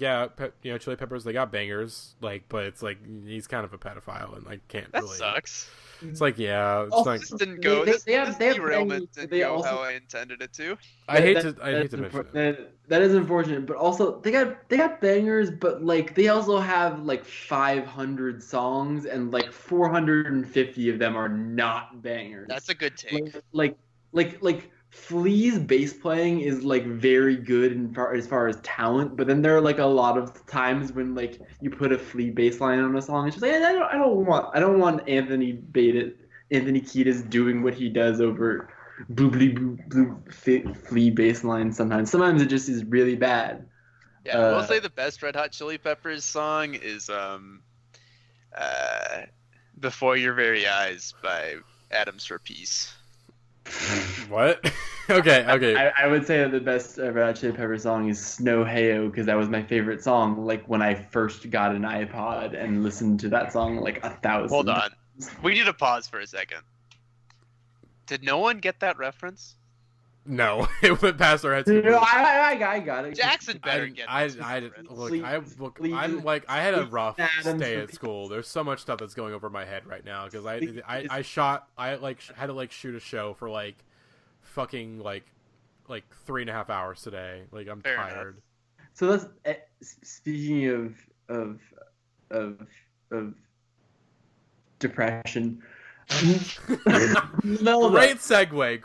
Speaker 2: Chili Peppers, they got bangers, like, but it's like he's kind of a pedophile, and I can't
Speaker 4: that
Speaker 2: really.
Speaker 4: That sucks.
Speaker 2: It's like, yeah, it's
Speaker 4: This didn't go. This derailment didn't go how I intended it to.
Speaker 2: I hate to mention it.
Speaker 1: That is unfortunate, but also they got bangers, but like they also have like 500 songs, and like 450 of them are not bangers.
Speaker 4: That's a good take.
Speaker 1: Like Flea's bass playing is like very good as far as talent, but then there are like a lot of times when like you put a Flea bass line on a song, it's just like I don't want Anthony Kiedis doing what he does over bloobly blue Flea bass line sometimes. Sometimes it just is really bad.
Speaker 4: Yeah, I will say the best Red Hot Chili Peppers song is Before Your Very Eyes by Atoms for Peace.
Speaker 2: What? Okay.
Speaker 1: I would say that the best Red Hot Chili Peppers song is Snow Hey-O, because that was my favorite song. Like when I first got an iPod and listened to that song like 1,000.
Speaker 4: Hold on, we need to pause for a second. Did no one get that reference?
Speaker 2: No, it went past our heads.
Speaker 1: No, I got it.
Speaker 4: Jackson better get it.
Speaker 2: I had a rough day at school. There's so much stuff that's going over my head right now because I had to shoot a show for like fucking like 3.5 hours today. Like I'm
Speaker 4: Fair
Speaker 2: tired.
Speaker 4: enough.
Speaker 1: So that's speaking of depression.
Speaker 2: Great segue.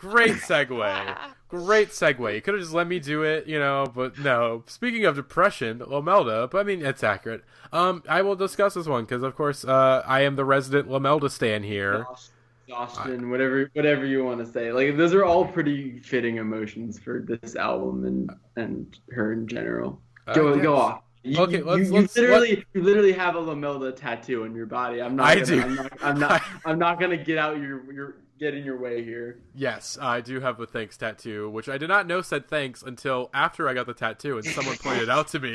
Speaker 2: You could have just let me do it, but no. Speaking of depression, Lomelda, but I mean, it's accurate. I will discuss this one because, of course, I am the resident Lomelda stan here.
Speaker 1: Exhaustion, whatever you want to say. Like, those are all pretty fitting emotions for this album and her in general. Go off. You literally have a Lomelda tattoo on your body. I'm not gonna get in your way here.
Speaker 2: Yes, I do have a thanks tattoo, which I did not know said thanks until after I got the tattoo and someone pointed it out to me.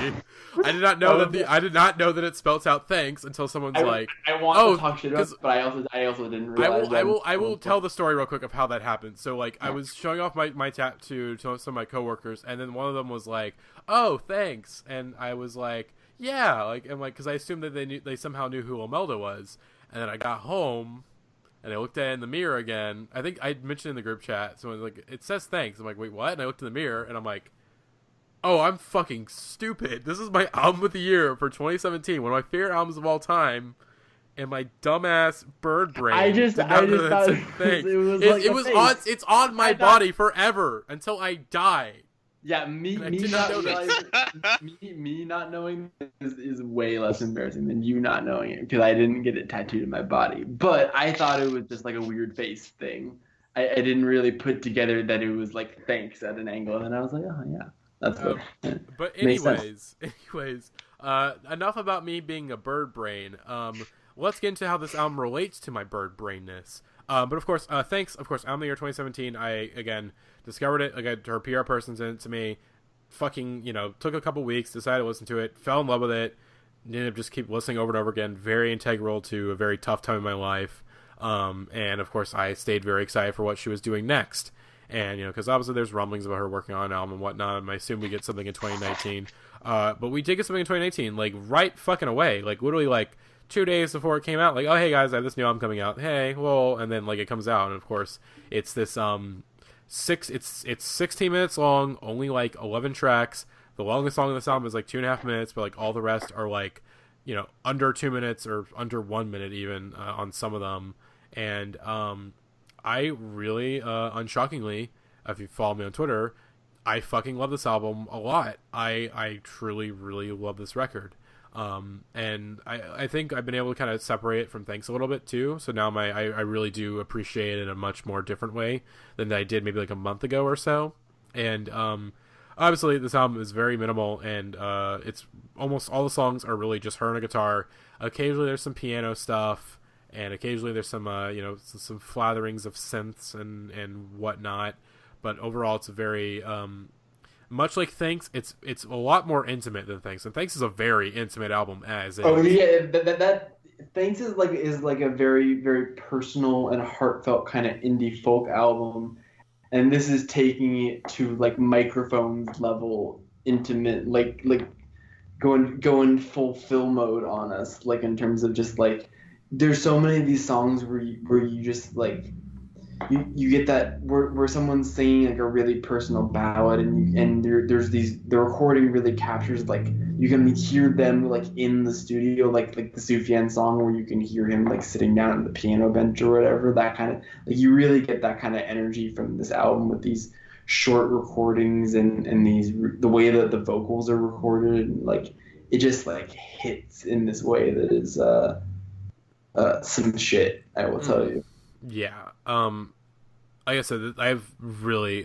Speaker 2: I did not know that it spelt out thanks until someone's like,
Speaker 1: I want to talk shit about, but I also didn't realize.
Speaker 2: I will tell the story real quick of how that happened. So like I was showing off my tattoo to some of my coworkers, and then one of them was like, "Oh, thanks," and I was like, "Yeah," because I assumed that they somehow knew who Lomelda was, and then I got home. And I looked at it in the mirror again. I think I mentioned in the group chat. So I was like, it says thanks. I'm like, wait, what? And I looked in the mirror and I'm like, oh, I'm fucking stupid. This is my album of the year for 2017. One of my favorite albums of all time. And my dumbass bird brain.
Speaker 1: I just thought
Speaker 2: it's on my body forever until I die.
Speaker 1: Yeah, me not knowing is way less embarrassing than you not knowing it, because I didn't get it tattooed in my body. But I thought it was just like a weird face thing. I didn't really put together that it was like thanks at an angle, and I was like, oh yeah, that's what.
Speaker 2: But anyways, enough about me being a bird brain. Let's get into how this album relates to my bird brainness. But of course, thanks. Of course, album of the year 2017. I again discovered it. Her PR person sent it to me. Fucking, took a couple weeks, decided to listen to it, fell in love with it, ended up just keep listening over and over again. Very integral to a very tough time in my life. And of course, I stayed very excited for what she was doing next. And, because obviously there's rumblings about her working on an album and whatnot, and I assume we get something in 2019. But we did get something in 2019, like, right fucking away. Like, literally, like, 2 days before it came out. Like, oh, hey, guys, I have this new album coming out. Hey, well, and then, like, it comes out, and of course, it's this, it's 16 minutes long, only, like, 11 tracks. The longest song on this album is, like, 2.5 minutes, but, like, all the rest are, like, under 2 minutes or under 1 minute even on some of them. And, I really, unshockingly, if you follow me on Twitter, I fucking love this album a lot. I truly, really love this record. And I think I've been able to kind of separate it from Thanks a little bit too. So now I really do appreciate it in a much more different way than I did maybe like a month ago or so. And, obviously this album is very minimal and, it's almost all the songs are really just her and a guitar. Occasionally there's some piano stuff, and occasionally there's some some flatherings of synths and whatnot. But overall, it's a very much like Thanks. It's a lot more intimate than Thanks, and Thanks is a very intimate album as is.
Speaker 1: Oh yeah, that Thanks is like a very, very personal and heartfelt kind of indie folk album, and this is taking it to like microphones level intimate, like going full film mode on us, like in terms of just like there's so many of these songs where you just like you get that where someone's singing like a really personal ballad, and there's the recording really captures like you can hear them like in the studio, like the Sufjan song where you can hear him like sitting down at the piano bench or whatever. That kind of like you really get that kind of energy from this album with these short recordings and the way that the vocals are recorded, and like it just like hits in this way that is some shit, I will tell you.
Speaker 2: Yeah. Like I said, I've really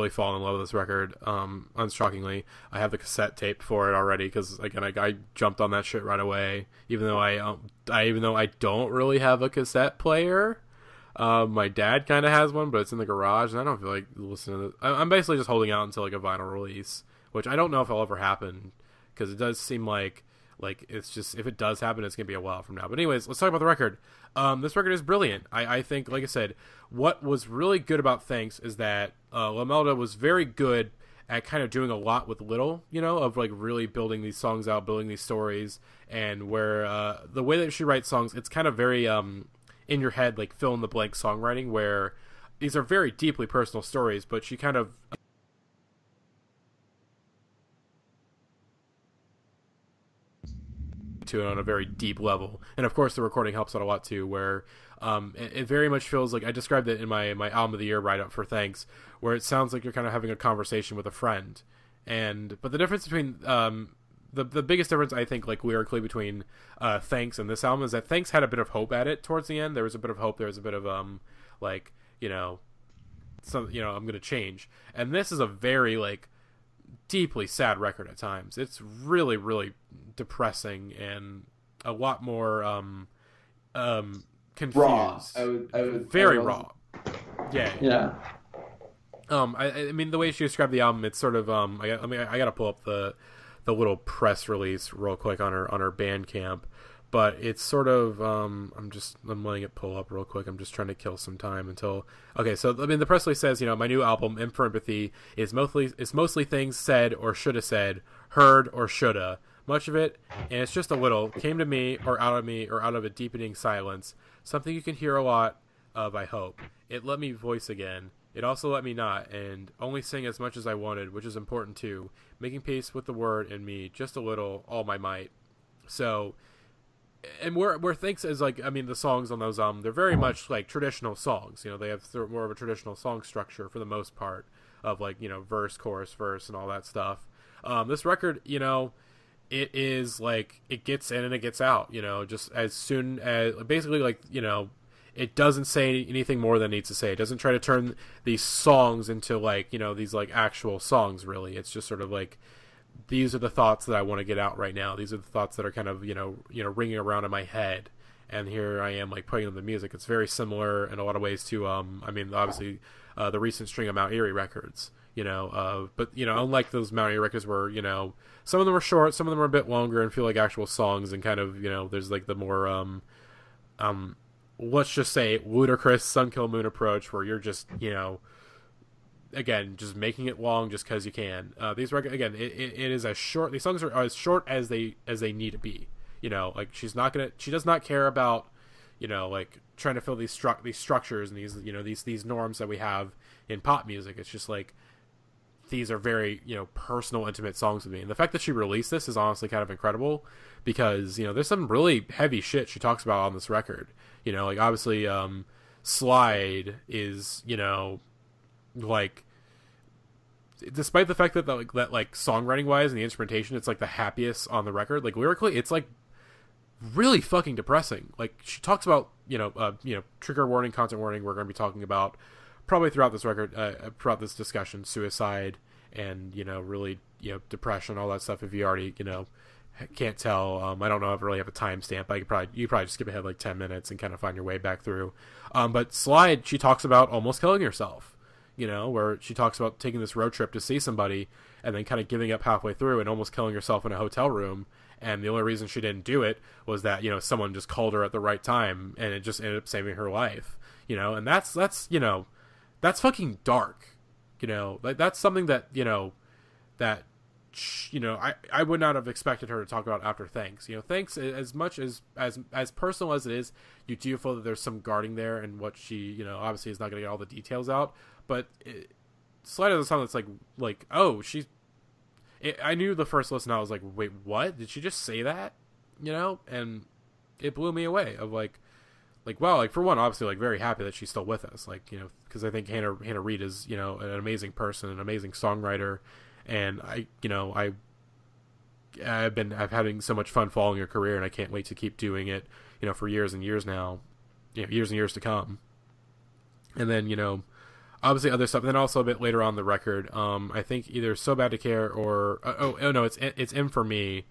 Speaker 2: fallen in love with this record. Unshockingly, I have the cassette tape for it already because again, I jumped on that shit right away. Even though I don't really have a cassette player, my dad kind of has one, but it's in the garage, and I don't feel like listening to it. I'm basically just holding out until like a vinyl release, which I don't know if it'll ever happen because it does seem like it's just, if it does happen, it's gonna be a while from now. But anyways, let's talk about the record. This record is brilliant. I think, like I said, what was really good about Thanks is that Lomelda was very good at kind of doing a lot with little, of like really building these songs out, building these stories, and where the way that she writes songs, it's kind of very in your head, like fill in the blank songwriting, where these are very deeply personal stories, but she kind of to it on a very deep level. And of course the recording helps out a lot too, where it very much feels like, I described it in my album of the year write-up for Thanks, where it sounds like you're kind of having a conversation with a friend. But the difference between the biggest difference, I think, like lyrically between Thanks and this album is that Thanks had a bit of hope at it towards the end. There was a bit of hope, there was a bit of I'm gonna change. And this is a very like deeply sad record at times. It's really, really depressing and a lot more confused.
Speaker 1: Raw.
Speaker 2: Very raw. Yeah.
Speaker 1: Yeah.
Speaker 2: I mean, the way she described the album, it's sort of I gotta pull up the little press release real quick on her Bandcamp, but it's sort of I'm letting it pull up real quick. I'm just trying to kill some time until okay. So I mean, the press release says, my new album, M for Empathy, is mostly things said or shoulda said, heard or shoulda. Much of it, and it's just a little, came to me or out of a deepening silence. Something you can hear a lot of, I hope. It let me voice again. It also let me not, and only sing as much as I wanted, which is important too. Making peace with the word in me, just a little, all my might. So, and where Thanks is like, I mean, the songs on those they're very much like traditional songs. They have more of a traditional song structure for the most part of like verse, chorus, verse, and all that stuff. This record, it is like it gets in and it gets out. Just as soon as basically like it doesn't say anything more than it needs to say. It doesn't try to turn these songs into like these like actual songs. Really, it's just sort of like, these are the thoughts that I want to get out right now. These are the thoughts that are kind of ringing around in my head, and here I am like putting them to music. It's very similar in a lot of ways to I mean, obviously the recent string of Mount Erie records. But unlike those Mount Erie records where some of them are short, some of them are a bit longer and feel like actual songs, and kind of there's like the more let's just say ludicrous Sun Kil Moon approach where you're just again just making it long just because you can. These records, again, it is as short. These songs are as short as they need to be. Like she does not care about like trying to fill these structures and these norms that we have in pop music. It's just like, these are very personal, intimate songs with me, and the fact that she released this is honestly kind of incredible, because there's some really heavy shit she talks about on this record. Like obviously Slide is like, despite the fact that songwriting wise and the instrumentation, it's like the happiest on the record, like lyrically it's like really fucking depressing. Like she talks about trigger warning, content warning, we're going to be talking about probably throughout this record, throughout this discussion, suicide and really depression, all that stuff. If you already can't tell, I don't know if I really have a timestamp. You probably just skip ahead like 10 minutes and kind of find your way back through. But Slide, she talks about almost killing herself, where she talks about taking this road trip to see somebody and then kind of giving up halfway through and almost killing herself in a hotel room. And the only reason she didn't do it was that, someone just called her at the right time and it just ended up saving her life, and that's fucking dark, like that's something that, I would not have expected her to talk about after Thanks. Thanks, as much as personal as it is, you do feel that there's some guarding there, and what she, obviously is not going to get all the details out. But Slide is a song that's like, oh, I knew the first listen, I was like, wait, what? Did she just say that? And it blew me away. Of like, wow, like for one, obviously, like very happy that she's still with us. Like, because I think Hannah Reid is, an amazing person, an amazing songwriter. And I've having so much fun following her career, and I can't wait to keep doing it, for years and years now, years and years to come. And then, obviously other stuff. And then also a bit later on the record, I think either So Bad to Care or, it's In For Me,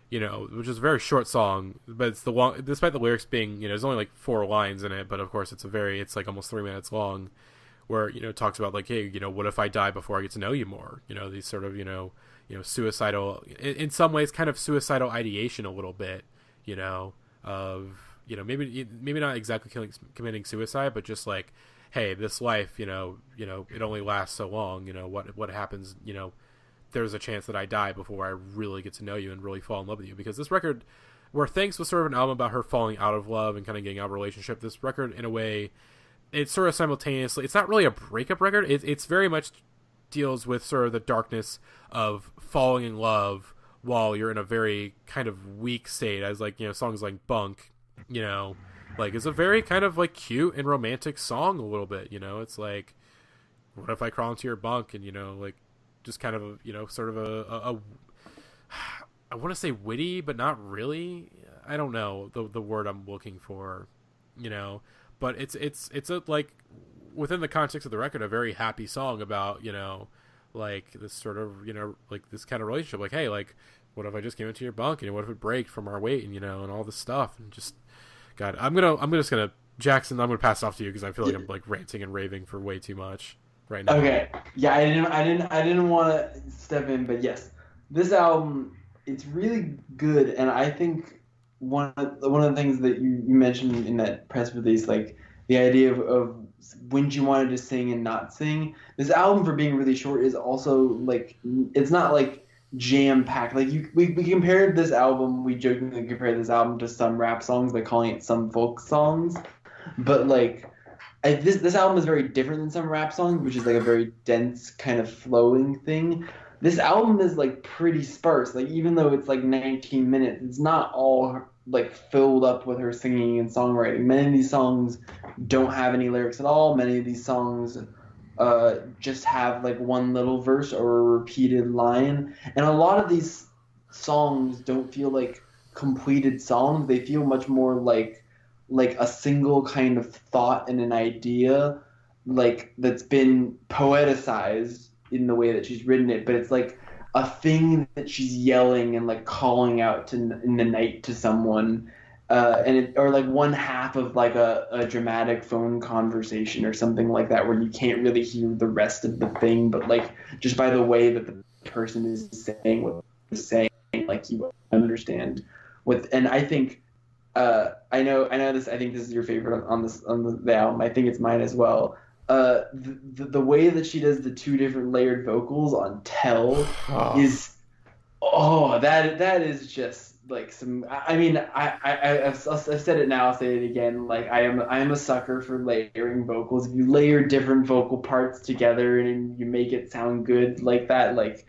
Speaker 2: which is a very short song, but it's despite the lyrics being, there's only like 4 lines in it, but of course it's like almost 3 minutes long. Where, it talks about like, hey, what if I die before I get to know you more? These sort of, suicidal, in some ways, kind of suicidal ideation a little bit, of, maybe not exactly committing suicide, but just like, hey, this life, it only lasts so long. What happens, there's a chance that I die before I really get to know you and really fall in love with you. Because this record, where Thanks was sort of an album about her falling out of love and kind of getting out of a relationship, this record, in a way, it's sort of simultaneously, it's not really a breakup record. It's very much deals with sort of the darkness of falling in love while you're in a very kind of weak state, as like, songs like Bunk, like it's a very kind of like cute and romantic song a little bit, it's like, what if I crawl into your bunk, and, like just kind of, sort of a I want to say witty, but not really. I don't know the word I'm looking for, but it's a, like, within the context of the record, a very happy song about, like this sort of, like this kind of relationship. Like, hey, like, what if I just came into your bunk, and what if it breaks from our weight, and, and all this stuff, and just, God, I'm just gonna Jackson, I'm gonna pass it off to you because I feel like I'm like ranting and raving for way too much right now.
Speaker 1: Okay, yeah, I didn't want to step in, but yes, this album, it's really good, and I think one of the things that you mentioned in that press release, like the idea of when you wanted to sing and not sing. This album, for being really short, is also like, it's not like jam packed. Like we compared this album, we jokingly compared this album to some rap songs by calling it some folk songs, but like this album is very different than some rap songs, which is like a very dense kind of flowing thing. This album is like pretty sparse. Like, even though it's like 19 minutes, it's not all like filled up with her singing and songwriting. Many of these songs don't have any lyrics at all. Many of these songs just have like one little verse or a repeated line. And a lot of these songs don't feel like completed songs. They feel much more like a single kind of thought and an idea, like, that's been poeticized in the way that she's written it, but it's like a thing that she's yelling and like calling out in the night to someone, or like one half of like a dramatic phone conversation or something like that, where you can't really hear the rest of the thing, but like just by the way that the person is saying what they're saying, like you understand what. And I think I know this. I think this is your favorite on the album. I think it's mine as well. The way that she does the 2 different layered vocals on Tell is, that is just like some. I mean, I've said it now. I'll say it again. Like, I am a sucker for layering vocals. If you layer different vocal parts together and you make it sound good like that, like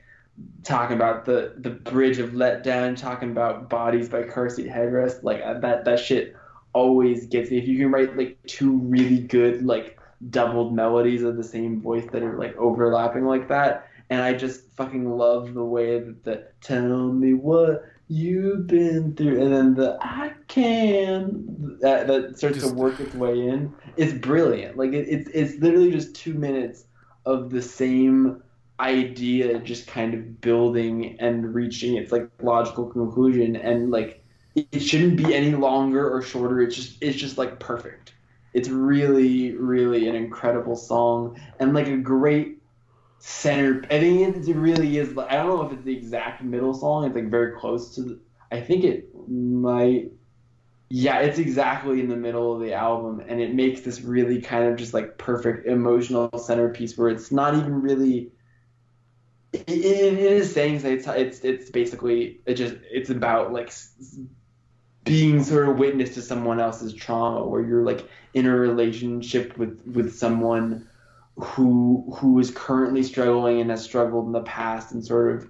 Speaker 1: talking about the bridge of Let Down, talking about Bodies by Car Seat Headrest, like that shit always gets me. If you can write like 2 really good like doubled melodies of the same voice that are like overlapping like that, and I just fucking love the way that the "Tell me what you've been through" and then the "I can" that starts to work its way in. It's brilliant. Like it's literally just 2 minutes of the same idea just kind of building and reaching its like logical conclusion, and like it shouldn't be any longer or shorter. It's just like perfect. It's really, really an incredible song and like a great center. I think it really is. I don't know if it's the exact middle song. It's like very close to. I think it might. Yeah, it's exactly in the middle of the album, and it makes this really kind of just like perfect emotional centerpiece where it's not even really. It is saying that it's basically it's about like being sort of witness to someone else's trauma, where you're like in a relationship with someone who is currently struggling and has struggled in the past, and sort of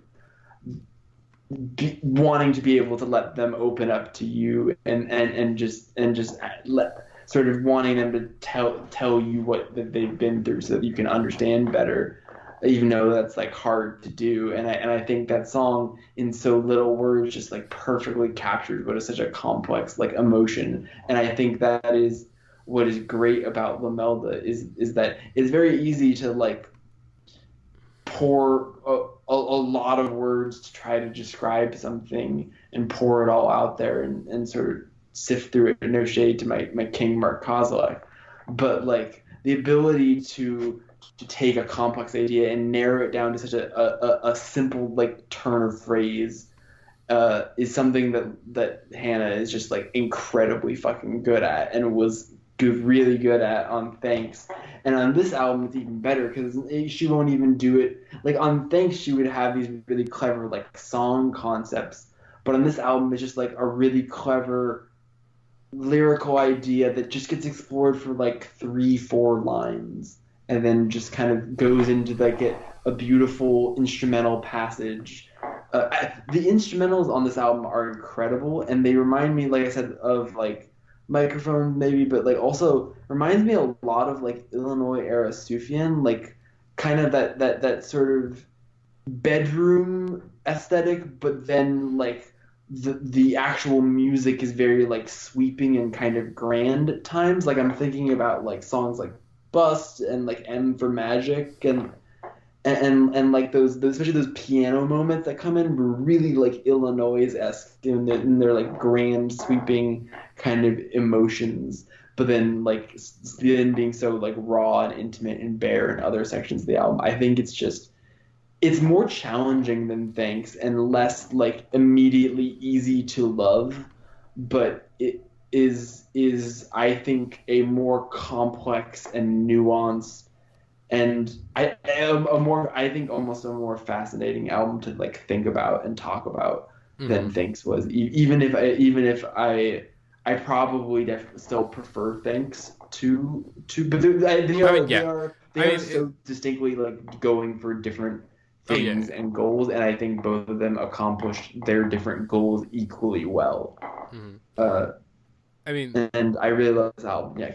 Speaker 1: wanting to be able to let them open up to you, and just let sort of wanting them to tell you what that they've been through so that you can understand better, even though that's like hard to do. And I think that song in so little words just like perfectly captures what is such a complex like emotion. And I think that is what is great about Lomelda is that it's very easy to like pour a lot of words to try to describe something and pour it all out there and sort of sift through it. No shade to my king Mark Kozlak, but like the ability to take a complex idea and narrow it down to such a simple like turn of phrase is something that Hannah is just like incredibly fucking good at, and was really good at on Thanks. And on this album it's even better because she won't even do it like on Thanks. She would have these really clever like song concepts, but on this album it's just like a really clever lyrical idea that just gets explored for like 3-4 lines and then just kind of goes into like a beautiful instrumental passage. The instrumentals on this album are incredible, and they remind me, like I said, of like Microphone maybe, but like also reminds me a lot of like Illinois era Sufjan, like kind of that sort of bedroom aesthetic, but then like the actual music is very like sweeping and kind of grand at times. Like I'm thinking about like songs like Bust and like M for Magic and like those especially those piano moments that come in were really like Illinois-esque in their like grand sweeping kind of emotions, but then like then being so like raw and intimate and bare in other sections of the album. I think it's more challenging than Thanks and less like immediately easy to love, but it is I think a more complex and nuanced and I think almost a more fascinating album to like think about and talk about than Thanks was. Even if I probably still prefer Thanks to but they are so distinctly like going for different things and goals, and I think both of them accomplished their different goals equally well.
Speaker 2: I mean,
Speaker 1: and I really love this album. Yeah,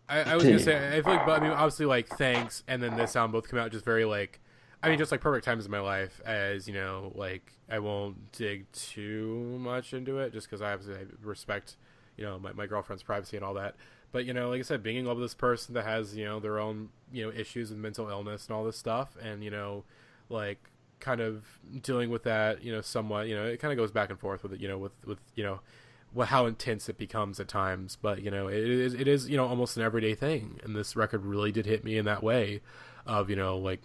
Speaker 2: I was gonna say I feel like, but I mean, obviously, like Thanks and then this album both come out just very like, I mean, just like perfect times in my life. As you know, like I won't dig too much into it just because I respect, you know, my girlfriend's privacy and all that. But you know, like I said, being in love with this person that has their own issues and mental illness and all this stuff, and like kind of dealing with that somewhat. It kind of goes back and forth with it. With how intense it becomes at times, but it is almost an everyday thing, and this record really did hit me in that way of like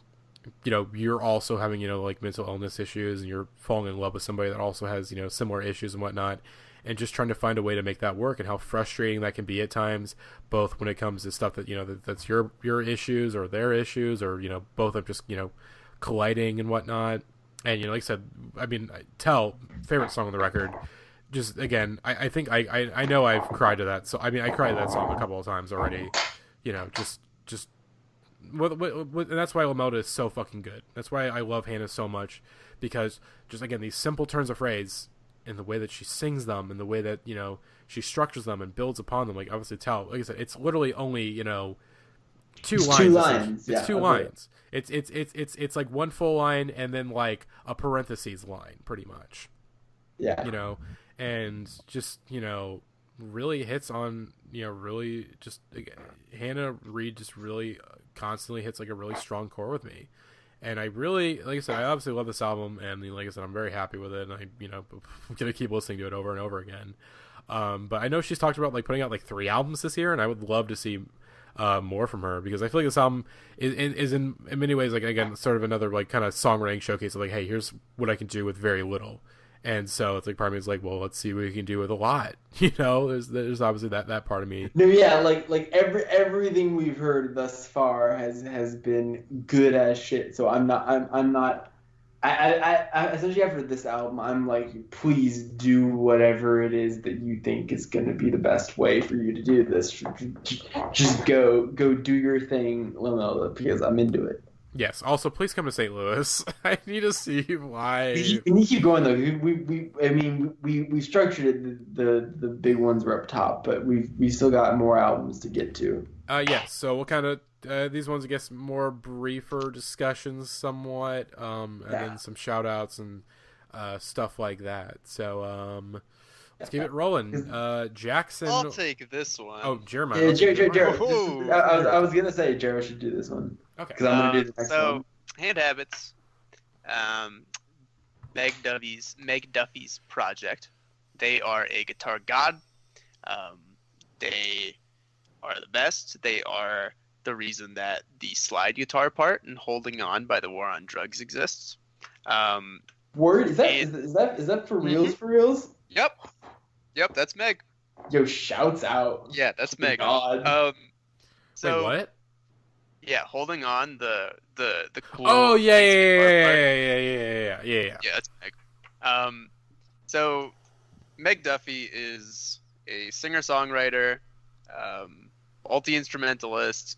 Speaker 2: you're also having like mental illness issues, and you're falling in love with somebody that also has similar issues and whatnot, and just trying to find a way to make that work, and how frustrating that can be at times, both when it comes to stuff that that's your issues or their issues, or both of just colliding and whatnot. And like I said, I mean, favorite song on the record. Just again, I think I know I've cried to that. So I mean, I cried to that song a couple of times already. Just and that's why Lomelda is so fucking good. That's why I love Hannah so much, because just again these simple turns of phrase, and the way that she sings them, and the way that she structures them and builds upon them. Like obviously, like I said, it's literally only two lines.
Speaker 1: Two lines.
Speaker 2: It's two lines. It's like one full line and then like a parentheses line, pretty much.
Speaker 1: Yeah.
Speaker 2: And just really hits on really just Hannah Reid just really constantly hits like a really strong core with me, And I really, like I said, I obviously love this album, and like I said, I'm very happy with it, and I'm gonna keep listening to it over and over again. But I know she's talked about like putting out like 3 albums this year, and I would love to see more from her, because I feel like this album is in many ways, like, again, sort of another like kind of songwriting showcase of like, hey, here's what I can do with very little. And so it's like, part of me is like, well, let's see what we can do with a lot. There's obviously that part of me.
Speaker 1: No, yeah, like everything we've heard thus far has been good as shit. So I'm not I especially after this album, I'm like, please do whatever it is that you think is going to be the best way for you to do this. Just go do your thing, Lomelda, because I'm into it.
Speaker 2: Yes. Also, please come to St. Louis. I need to see why.
Speaker 1: We need to keep going though. We structured it. The big ones were up top, but we still got more albums to get to.
Speaker 2: Yes. So we'll kind of these ones, I guess, more briefer discussions, somewhat, and then some shout outs and stuff like that. So let's keep it rolling. Jackson.
Speaker 4: I'll take this one.
Speaker 2: Oh, Jeremiah.
Speaker 1: Yeah, Jared. I was gonna say Jared should do this one.
Speaker 2: Okay.
Speaker 1: Because I'm gonna do the next one.
Speaker 4: So, Hand Habits, Meg Duffy's project. They are a guitar god. They are the best. They are the reason that the slide guitar part and Holding On by the War on Drugs exists.
Speaker 1: Word? Is that for reals?
Speaker 4: Mm-hmm.
Speaker 1: For reals?
Speaker 4: Yep, that's Meg.
Speaker 1: Yo, shouts out.
Speaker 4: Yeah, that's Meg.
Speaker 1: God.
Speaker 2: Wait, what?
Speaker 4: Yeah, Holding On, the cool.
Speaker 2: Oh yeah.
Speaker 4: Yeah, that's Meg. So Meg Duffy is a singer-songwriter, multi-instrumentalist,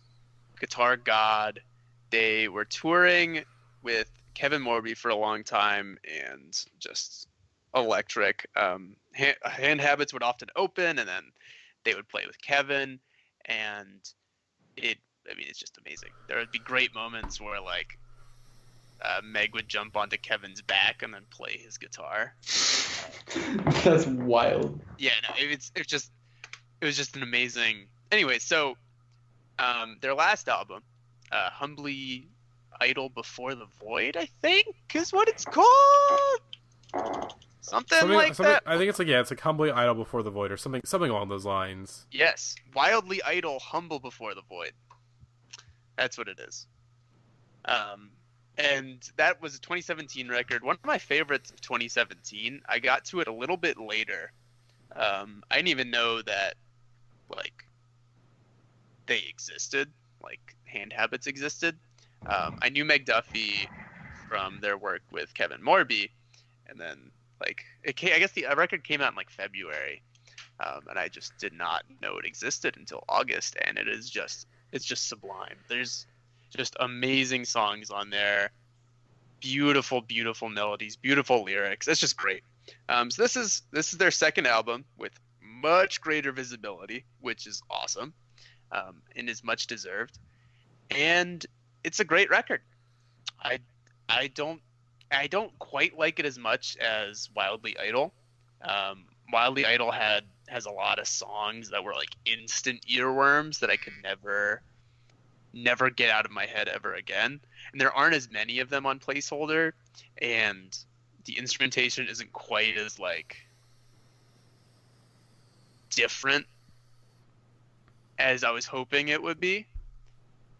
Speaker 4: guitar god. They were touring with Kevin Morby for a long time, and just electric. Hand Habits would often open, and then they would play with Kevin, and it's just amazing. There would be great moments where like Meg would jump onto Kevin's back and then play his guitar.
Speaker 1: That's wild.
Speaker 4: Yeah, no, it was just an amazing. Anyway, so their last album, Humbly Idle Before the Void, I think is what it's called. Something like that.
Speaker 2: I think it's like Humbly Idle Before the Void, or something along those lines.
Speaker 4: Yes, Wildly Idle, Humble Before the Void. That's what it is. And that was a 2017 record. One of my favorites of 2017. I got to it a little bit later. I didn't even know that, like, they existed. Like, Hand Habits existed. I knew Meg Duffy from their work with Kevin Morby, and then like I guess the record came out in like February, and I just did not know it existed until August, and it's just sublime. There's just amazing songs on there, beautiful melodies, beautiful lyrics. It's just great. So this is their second album with much greater visibility, which is awesome, and is much deserved. And it's a great record. I don't quite like it as much as Wildly Idle. Wildly Idle has a lot of songs that were like instant earworms that I could never get out of my head ever again. And there aren't as many of them on Placeholder, and the instrumentation isn't quite as like different as I was hoping it would be.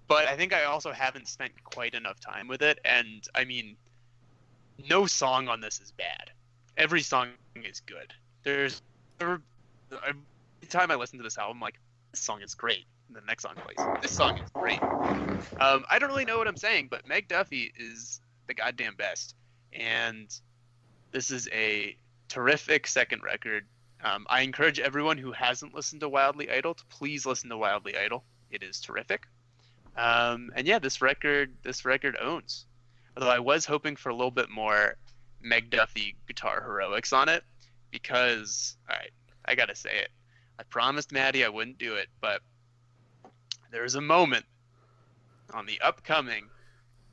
Speaker 4: But I think I also haven't spent quite enough time with it, and I mean, no song on this is bad. Every song is good. Every time I listen to this album, I'm like, this song is great. And the next song plays. This song is great. I don't really know what I'm saying, but Meg Duffy is the goddamn best. And this is a terrific second record. I encourage everyone who hasn't listened to Wildly Idle to please listen to Wildly Idle. It is terrific. And yeah, this record owns. Although I was hoping for a little bit more Meg Duffy guitar heroics on it, because, alright, I gotta say it. I promised Matty I wouldn't do it, but there's a moment on the upcoming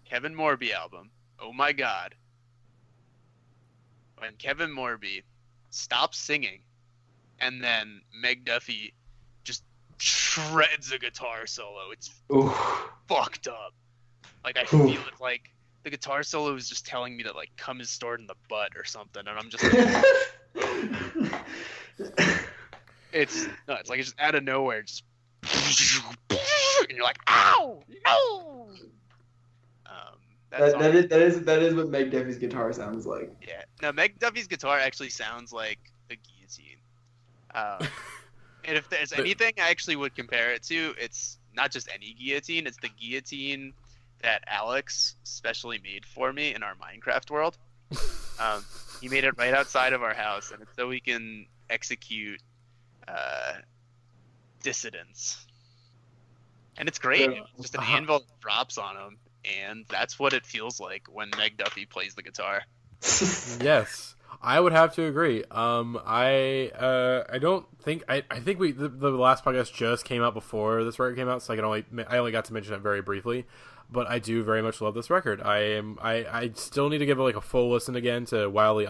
Speaker 4: Kevin Morby album, Oh My God, when Kevin Morby stops singing and then Meg Duffy just shreds a guitar solo. It's fucked up. Like, I feel it like the guitar solo is just telling me that like cum is stored in the butt or something, and I'm just it's like it's just out of nowhere, just and you're like, ow, no.
Speaker 1: That is what Meg Duffy's guitar sounds like.
Speaker 4: Yeah, no, Meg Duffy's guitar actually sounds like a guillotine. And if there's anything I actually would compare it to, it's not just any guillotine, it's the guillotine that Alex specially made for me in our Minecraft world. He made it right outside of our house, and it's so we can execute dissidents. And it's great.
Speaker 1: Yeah.
Speaker 4: It's just an anvil that drops on him, and that's what it feels like when Meg Duffy plays the guitar.
Speaker 2: Yes, I would have to agree. I don't think I think the last podcast just came out before this record came out, so I only got to mention it very briefly. But I do very much love this record. I still need to give it like a full listen again to Wildly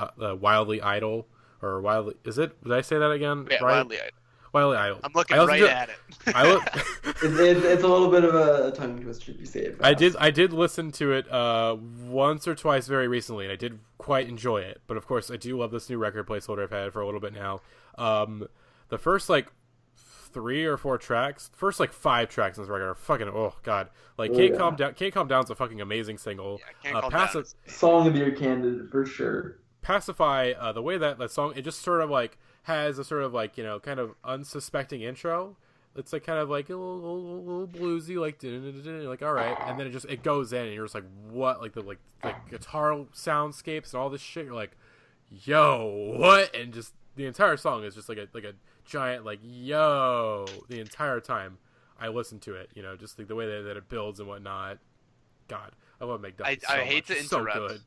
Speaker 2: Idle, or Wildly. Is it? Did I say that again?
Speaker 4: Yeah,
Speaker 2: right?
Speaker 4: Wildly Idle.
Speaker 2: Wildly Idle.
Speaker 4: I'm looking right at it.
Speaker 1: It's a little bit of a tongue twister if you say it fast.
Speaker 2: I did listen to it once or twice very recently, and I did quite enjoy it. But of course, I do love this new record placeholder I've had for a little bit now. The first like 3 or 4 tracks, first like 5 tracks in this record are fucking Can't Calm Down's a fucking amazing single.
Speaker 4: Yeah, Can't Calm Down.
Speaker 1: Song of the Year candidate for sure.
Speaker 2: Pacify, the way that song, it just sort of like has a sort of like, kind of unsuspecting intro. It's like kind of like a little bluesy, like all right, and then it goes in, and you're just like, what? Like the guitar soundscapes and all this shit. You're like, yo, what? And just the entire song is just like a giant like yo the entire time I listen to it. Just like the way that it builds and whatnot. God, I love Meg Duffy.
Speaker 4: I hate to
Speaker 2: so
Speaker 4: interrupt.
Speaker 2: good.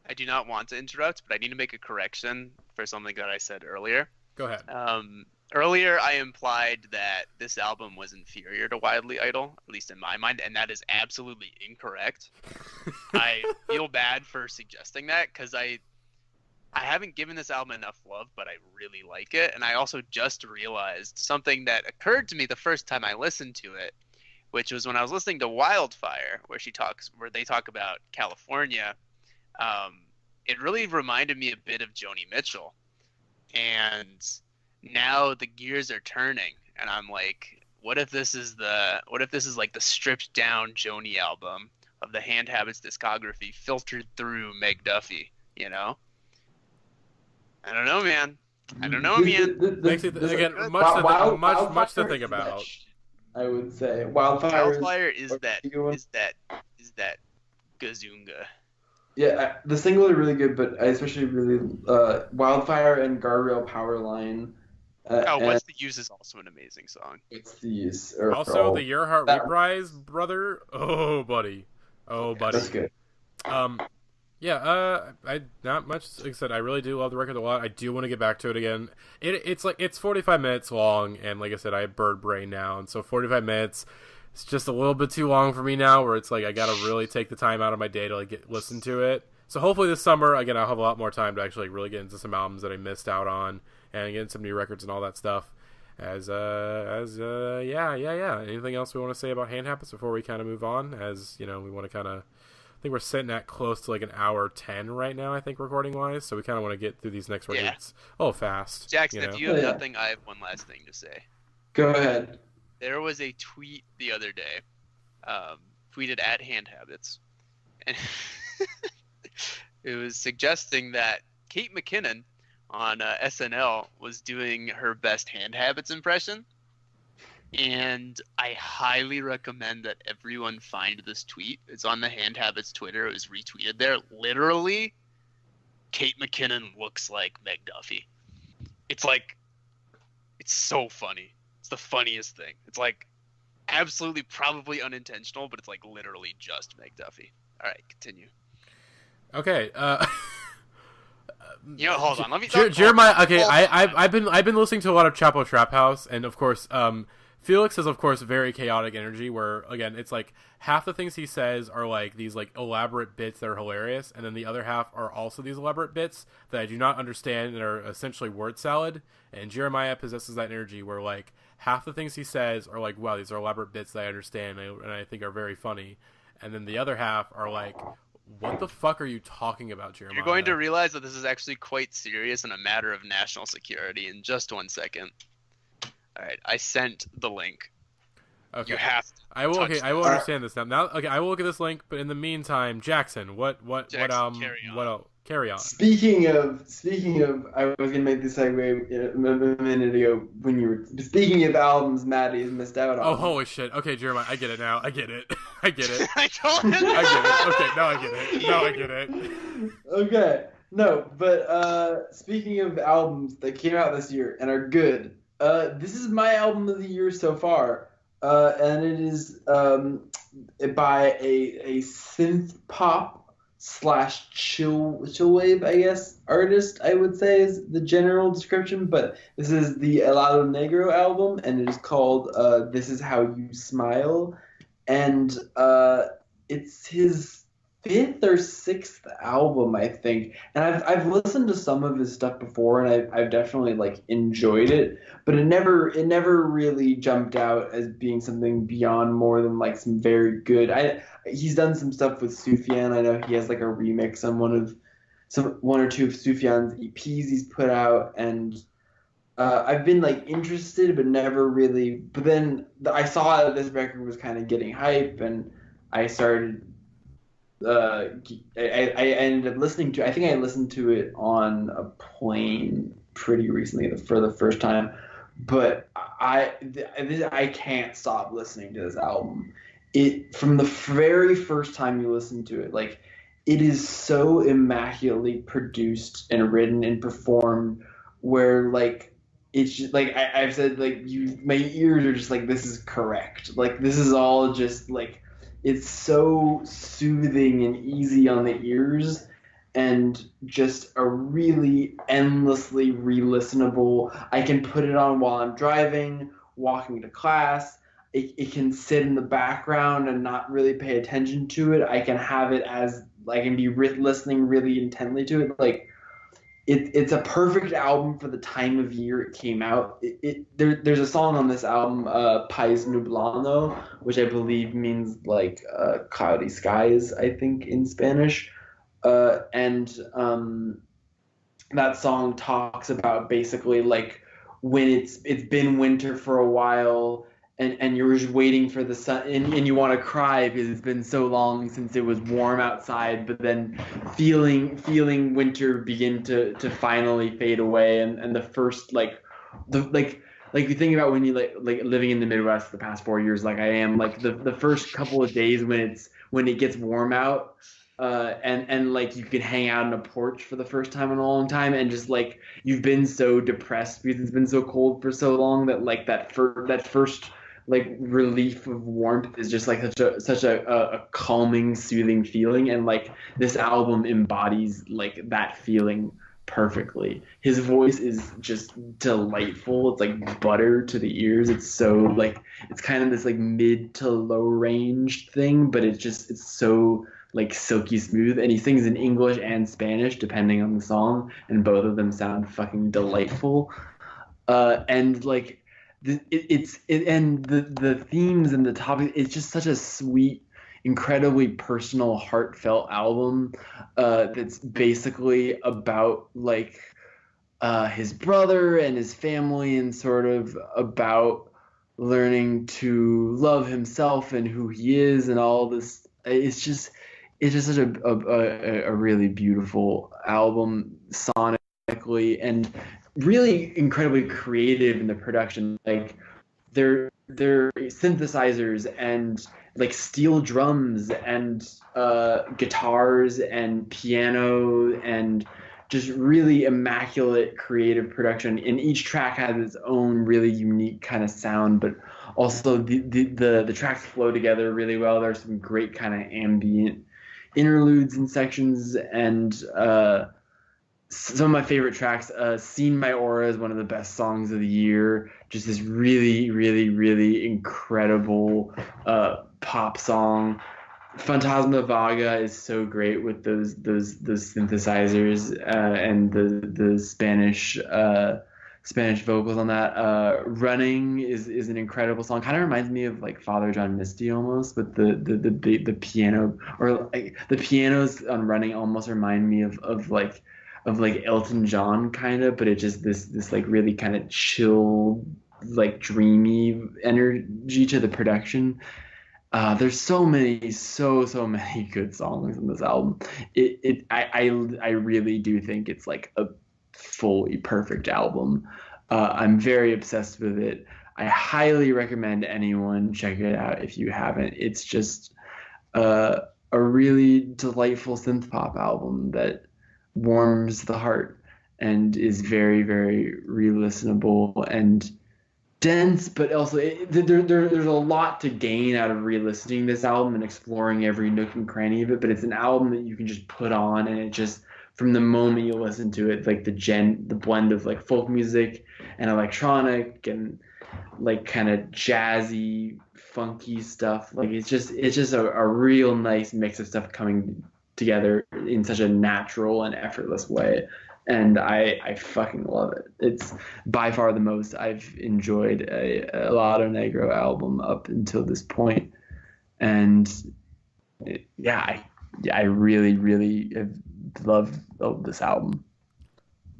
Speaker 4: I do not want to interrupt, but I need to make a correction for something that I said earlier.
Speaker 2: Go ahead.
Speaker 4: Earlier, I implied that this album was inferior to Wildly Idle, at least in my mind, and that is absolutely incorrect. I feel bad for suggesting that, because I haven't given this album enough love, but I really like it. And I also just realized something that occurred to me the first time I listened to it, which was when I was listening to Wildfire, where they talk about California. It really reminded me a bit of Joni Mitchell. And now the gears are turning, and I'm like, what if this is like the stripped down Joni album of the Hand Habits discography filtered through Meg Duffy, I don't know, man.
Speaker 2: Makes it, again, much to think about.
Speaker 1: I would say Wildfire
Speaker 4: is that Gazunga.
Speaker 1: Yeah, the single are really good, but I especially really Wildfire and Guardrail Powerline.
Speaker 4: What's the Use is also an amazing song.
Speaker 1: What's the Use?
Speaker 2: Also, the Your Heart Reprise, brother. Oh, buddy.
Speaker 1: That's good.
Speaker 2: Yeah, I not much. Like I said, I really do love the record a lot. I do want to get back to it again. It's 45 minutes long, and like I said, I have bird brain now, and so 45 minutes. It's just a little bit too long for me now, where it's like I gotta really take the time out of my day to listen to it. So hopefully this summer, again, I'll have a lot more time to actually really get into some albums that I missed out on, and get into some new records and all that stuff. Yeah. Anything else we want to say about Hand Habits before we kind of move on? We want to kind of, I think we're sitting at close to like an hour 10 right now, I think, recording wise. So we kind of want to get through these next records fast.
Speaker 4: Jackson, if you have nothing, I have one last thing to say.
Speaker 1: Go ahead.
Speaker 4: There was a tweet the other day, tweeted at Hand Habits, and it was suggesting that Kate McKinnon on SNL was doing her best Hand Habits impression, and I highly recommend that everyone find this tweet. It's on the Hand Habits Twitter. It was retweeted there. Literally, Kate McKinnon looks like Meg Duffy. It's so funny. It's the funniest thing. It's like absolutely probably unintentional, but it's like literally just Meg Duffy. All right, continue.
Speaker 2: Okay.
Speaker 4: Hold on. Let me.
Speaker 2: Jeremiah. Okay, I've been listening to a lot of Chapo Trap House, and of course, Felix is of course very chaotic energy. Where again, it's like half the things he says are like these like elaborate bits that are hilarious, and then the other half are also these elaborate bits that I do not understand and are essentially word salad. And Jeremiah possesses that energy where like half the things he says are like, wow, these are elaborate bits that I understand and I think are very funny, and then the other half are like, What the fuck are you talking about, Jeremiah?
Speaker 4: You're going to realize that this is actually quite serious and a matter of national security in just 1 second. All right, I sent the link.
Speaker 2: Okay.
Speaker 4: You have to.
Speaker 2: I will. Okay, I will understand this now. Okay, I will look at this link. But in the meantime, Jackson, what carry on.
Speaker 1: Speaking of, I was gonna make this segue a minute ago when you were speaking of albums Matty has missed out on.
Speaker 2: Oh, holy shit! Okay, Jeremiah, I get it now. I get it.
Speaker 4: I told him.
Speaker 2: I get it. Okay, now I get it. Now I get it.
Speaker 1: Okay, no, but speaking of albums that came out this year and are good, this is my album of the year so far, and it is by a synth pop / chillwave, I guess, artist, I would say is the general description, but this is the Helado Negro album, and it is called This Is How You Smile, and it's his 5th or 6th album, I think, and I've listened to some of his stuff before, and I've definitely like enjoyed it, but it never really jumped out as being something beyond more than like some very good. He's done some stuff with Sufjan. I know he has like a remix on one or two of Sufjan's EPs he's put out, and I've been like interested, but never really. But then I saw that this record was kind of getting hype, and I started. I ended up listening to. I think I listened to it on a plane pretty recently for the first time, but I can't stop listening to this album. It from the very first time you listen to it, like it is so immaculately produced and written and performed, where like it's just, like I've said, like my ears are just like, this is correct. Like this is all just like. It's so soothing and easy on the ears, and just a really endlessly re-listenable. I can put it on while I'm driving, walking to class. It can sit in the background and not really pay attention to it. I can have it as I can be listening really intently to it. Like it's a perfect album for the time of year it came out. There's a song on this album, País Nublado, which I believe means like cloudy skies, I think, in Spanish. And that song talks about basically like when it's been winter for a while, and you're just waiting for the sun, and you want to cry because it's been so long since it was warm outside, but then feeling winter begin to finally fade away, and the first like you think about when you like living in the Midwest the past 4 years, like I am, like the first couple of days when it gets warm out, and like you can hang out on a porch for the first time in a long time, and just like you've been so depressed because it's been so cold for so long that like that first like relief of warmth is just like such a calming, soothing feeling, and like this album embodies like that feeling perfectly. His voice is just delightful. It's like butter to the ears. It's so like it's kind of this like mid to low range thing, but it's so like silky smooth, and he sings in English and Spanish depending on the song, and both of them sound fucking delightful. And like the themes and the topic, it's just such a sweet, incredibly personal, heartfelt album that's basically about like his brother and his family, and sort of about learning to love himself and who he is and all this. It's just such a really beautiful album sonically, and really incredibly creative in the production. Like they're synthesizers and like steel drums and guitars and piano, and just really immaculate creative production. And each track has its own really unique kind of sound, but also the tracks flow together really well. There's some great kind of ambient interludes and sections, and some of my favorite tracks. Seen My Aura is one of the best songs of the year. Just this really, really, really incredible pop song. Fantasma Vaga is so great with those synthesizers and the Spanish Spanish vocals on that. Running is an incredible song. Kind of reminds me of like Father John Misty almost, but the piano, or like the pianos on Running almost remind me of like Elton John kind of, but it just this like really kind of chill, like dreamy energy to the production. There's so many, so many good songs on this album. I really do think it's like a fully perfect album. I'm very obsessed with it. I highly recommend anyone check it out if you haven't. It's just a really delightful synth pop album that warms the heart and is very, very re-listenable and dense, but also there's a lot to gain out of re-listening this album and exploring every nook and cranny of it. But it's an album that you can just put on, and it just, from the moment you listen to it, like the blend of like folk music and electronic and like kind of jazzy, funky stuff. Like it's just a real nice mix of stuff coming together in such a natural and effortless way. And I fucking love it. It's by far the most I've enjoyed a Helado Negro album up until this point. And I really, really have loved this album.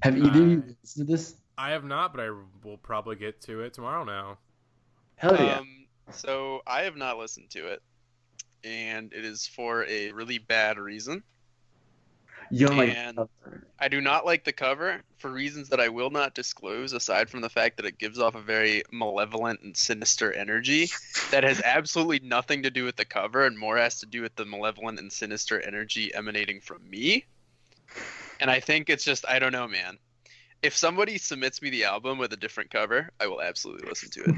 Speaker 1: Have either of you listened to this?
Speaker 2: I have not, but I will probably get to it tomorrow now.
Speaker 1: Hell yeah.
Speaker 4: So I have not listened to it, and it is for a really bad reason.
Speaker 1: You don't
Speaker 4: And I do not like the cover for reasons that I will not disclose, aside from the fact that it gives off a very malevolent and sinister energy that has absolutely nothing to do with the cover and more has to do with the malevolent and sinister energy emanating from me. And I think it's just, I don't know, man. If somebody submits me the album with a different cover, I will absolutely listen to it.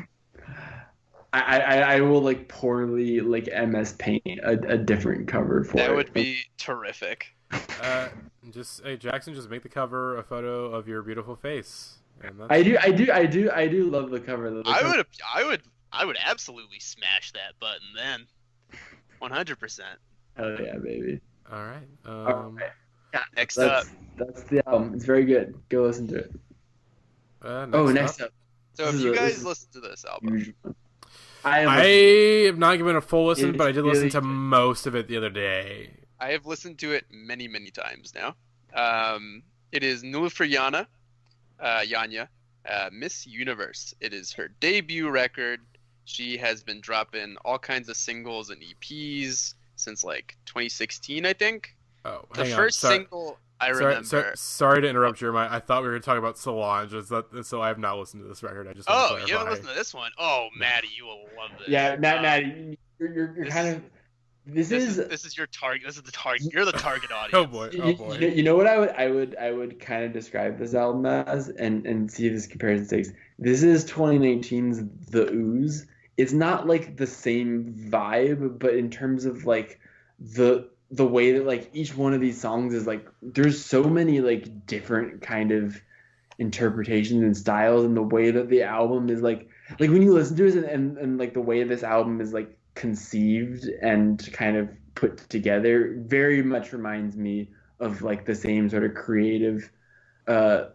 Speaker 1: I will like poorly like MS Paint a different cover for it.
Speaker 4: That would be terrific.
Speaker 2: Hey Jackson, just make the cover a photo of your beautiful face. And
Speaker 1: I do love the cover.
Speaker 4: I would absolutely smash that button then. 100%.
Speaker 1: Hell yeah, baby.
Speaker 2: All right.
Speaker 1: All right. Yeah,
Speaker 4: Next up.
Speaker 1: That's the album. It's very good. Go listen to it. Next up.
Speaker 4: So if you guys listen to this album,
Speaker 2: I have not given a full listen, but I did listen to most of it the other day.
Speaker 4: I have listened to it many, many times now. It is Niliüfer Yanya, Miss Universe. It is her debut record. She has been dropping all kinds of singles and EPs since like 2016, I think.
Speaker 2: Oh,
Speaker 4: the first single I remember.
Speaker 2: Sorry to interrupt, Jeremiah. I thought we were going to talk about Solange, so I have not listened to this record. I just
Speaker 4: you haven't listened to this one? Oh, Matty, you will love this.
Speaker 1: Yeah, Matty, you're kind of. This is
Speaker 4: your target. This is the target. You're the target audience.
Speaker 2: Oh boy.
Speaker 1: You know what I would kind of describe this album as, and see if this comparison takes. This is 2019's The Ooze. It's not like the same vibe, but in terms of like the way that like each one of these songs is like, there's so many like different kind of interpretations and styles, and the way that the album is like when you listen to it and like the way this album is like conceived and kind of put together very much reminds me of like the same sort of creative with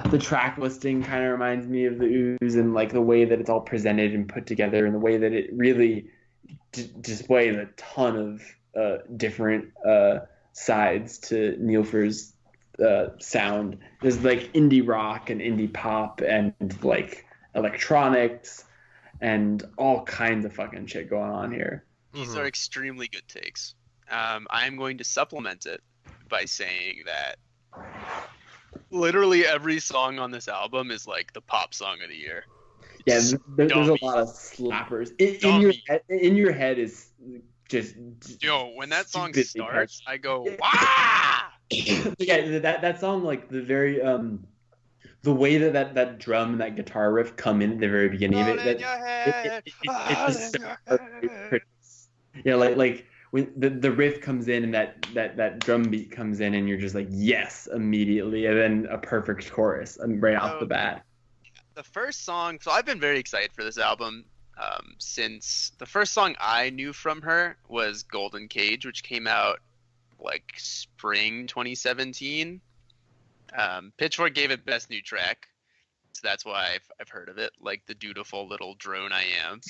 Speaker 1: the track listing kind of reminds me of The Ooze, and like the way that it's all presented and put together, and the way that it really displays a ton of different sides to Nilüfer's sound. There's like indie rock and indie pop and like electronics and all kinds of fucking shit going on here.
Speaker 4: These are extremely good takes. I'm going to supplement it by saying that literally every song on this album is like the pop song of the year.
Speaker 1: Yeah, there's a lot of slappers. In your head is just.
Speaker 4: Yo, when that song starts, I go, "Wah!"
Speaker 1: Yeah, that song, like the very the way that drum and that guitar riff come in at the very beginning of it. Yeah, like when the riff comes in and that drum beat comes in, and you're just like, yes, immediately, and then a perfect chorus right off the bat.
Speaker 4: The first song, so I've been very excited for this album since the first song I knew from her was Golden Cage, which came out like spring 2017. Pitchfork gave it best new track, so that's why I've heard of it, like the dutiful little drone I am.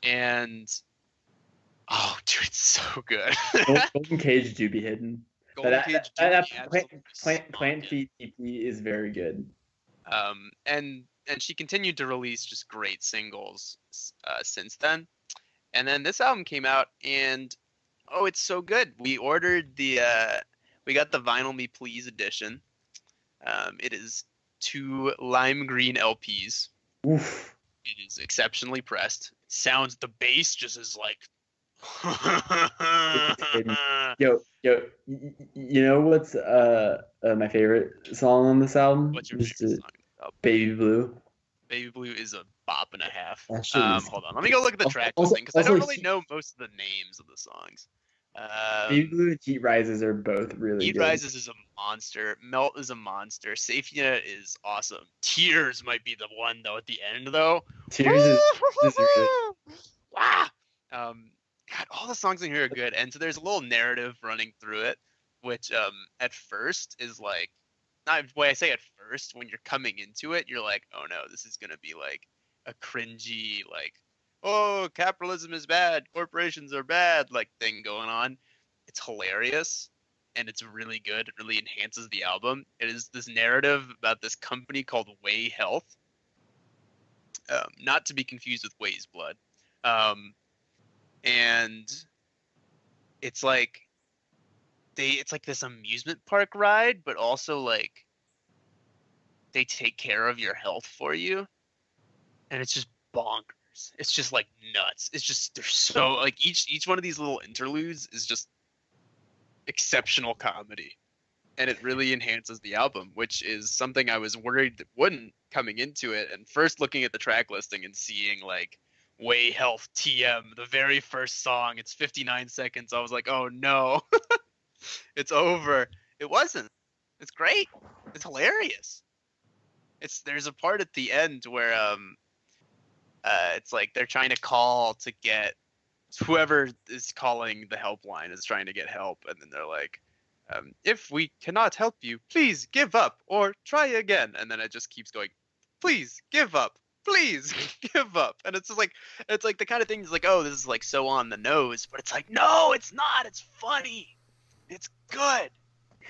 Speaker 4: And oh, dude, it's so good.
Speaker 1: Golden Cage do be hidden.
Speaker 4: Golden Cage do be absolutely
Speaker 1: Plant
Speaker 4: smoking.
Speaker 1: Feet EP is very good.
Speaker 4: And she continued to release just great singles since then. And then this album came out, and oh, it's so good. We ordered we got the Vinyl Me Please edition. It is 2 lime green LPs.
Speaker 1: Oof.
Speaker 4: It is exceptionally pressed. Sounds, the bass just is like.
Speaker 1: Yo, you know what's my favorite song on this album?
Speaker 4: What's your favorite song? Oh,
Speaker 1: Baby Blue.
Speaker 4: Baby Blue is a bop and a half.
Speaker 1: That shit is-
Speaker 4: Hold on, let me go look at the track
Speaker 1: Also-
Speaker 4: listing, because I don't
Speaker 1: also
Speaker 4: really know most of the names of the songs.
Speaker 1: Baby Blue and Heat Rises are both really
Speaker 4: Heat
Speaker 1: good.
Speaker 4: Rises is a monster. Melt is a monster. Safia is awesome. Tears might be the one though at the end though.
Speaker 1: Tears is really...
Speaker 4: Wow. God, all the songs in here are good, and so there's a little narrative running through it, which at first is like, not when I say at first, when you're coming into it, you're like, oh no, this is gonna be like a cringy, like, oh, capitalism is bad, corporations are bad, like thing going on. It's hilarious, and it's really good. It really enhances the album. It is this narrative about this company called Weyes Health, not to be confused with Weyes Blood. And it's like it's like this amusement park ride, but also like they take care of your health for you, and it's just bonkers. It's just like nuts. It's just, they're so like each one of these little interludes is just exceptional comedy, and it really enhances the album, which is something I was worried that wouldn't coming into it. And first looking at the track listing and seeing like Weyes Health TM, the very first song, it's 59 seconds. I was like, oh no, it's over. It wasn't. It's great. It's hilarious. There's a part at the end where it's like they're trying to call to get whoever is calling the helpline is trying to get help, and then they're like, if we cannot help you, please give up or try again. And then it just keeps going, please give up. Please give up. And it's just like, it's like the kind of thing is like, oh, this is like so on the nose, but it's like, no, it's not. It's funny. It's good.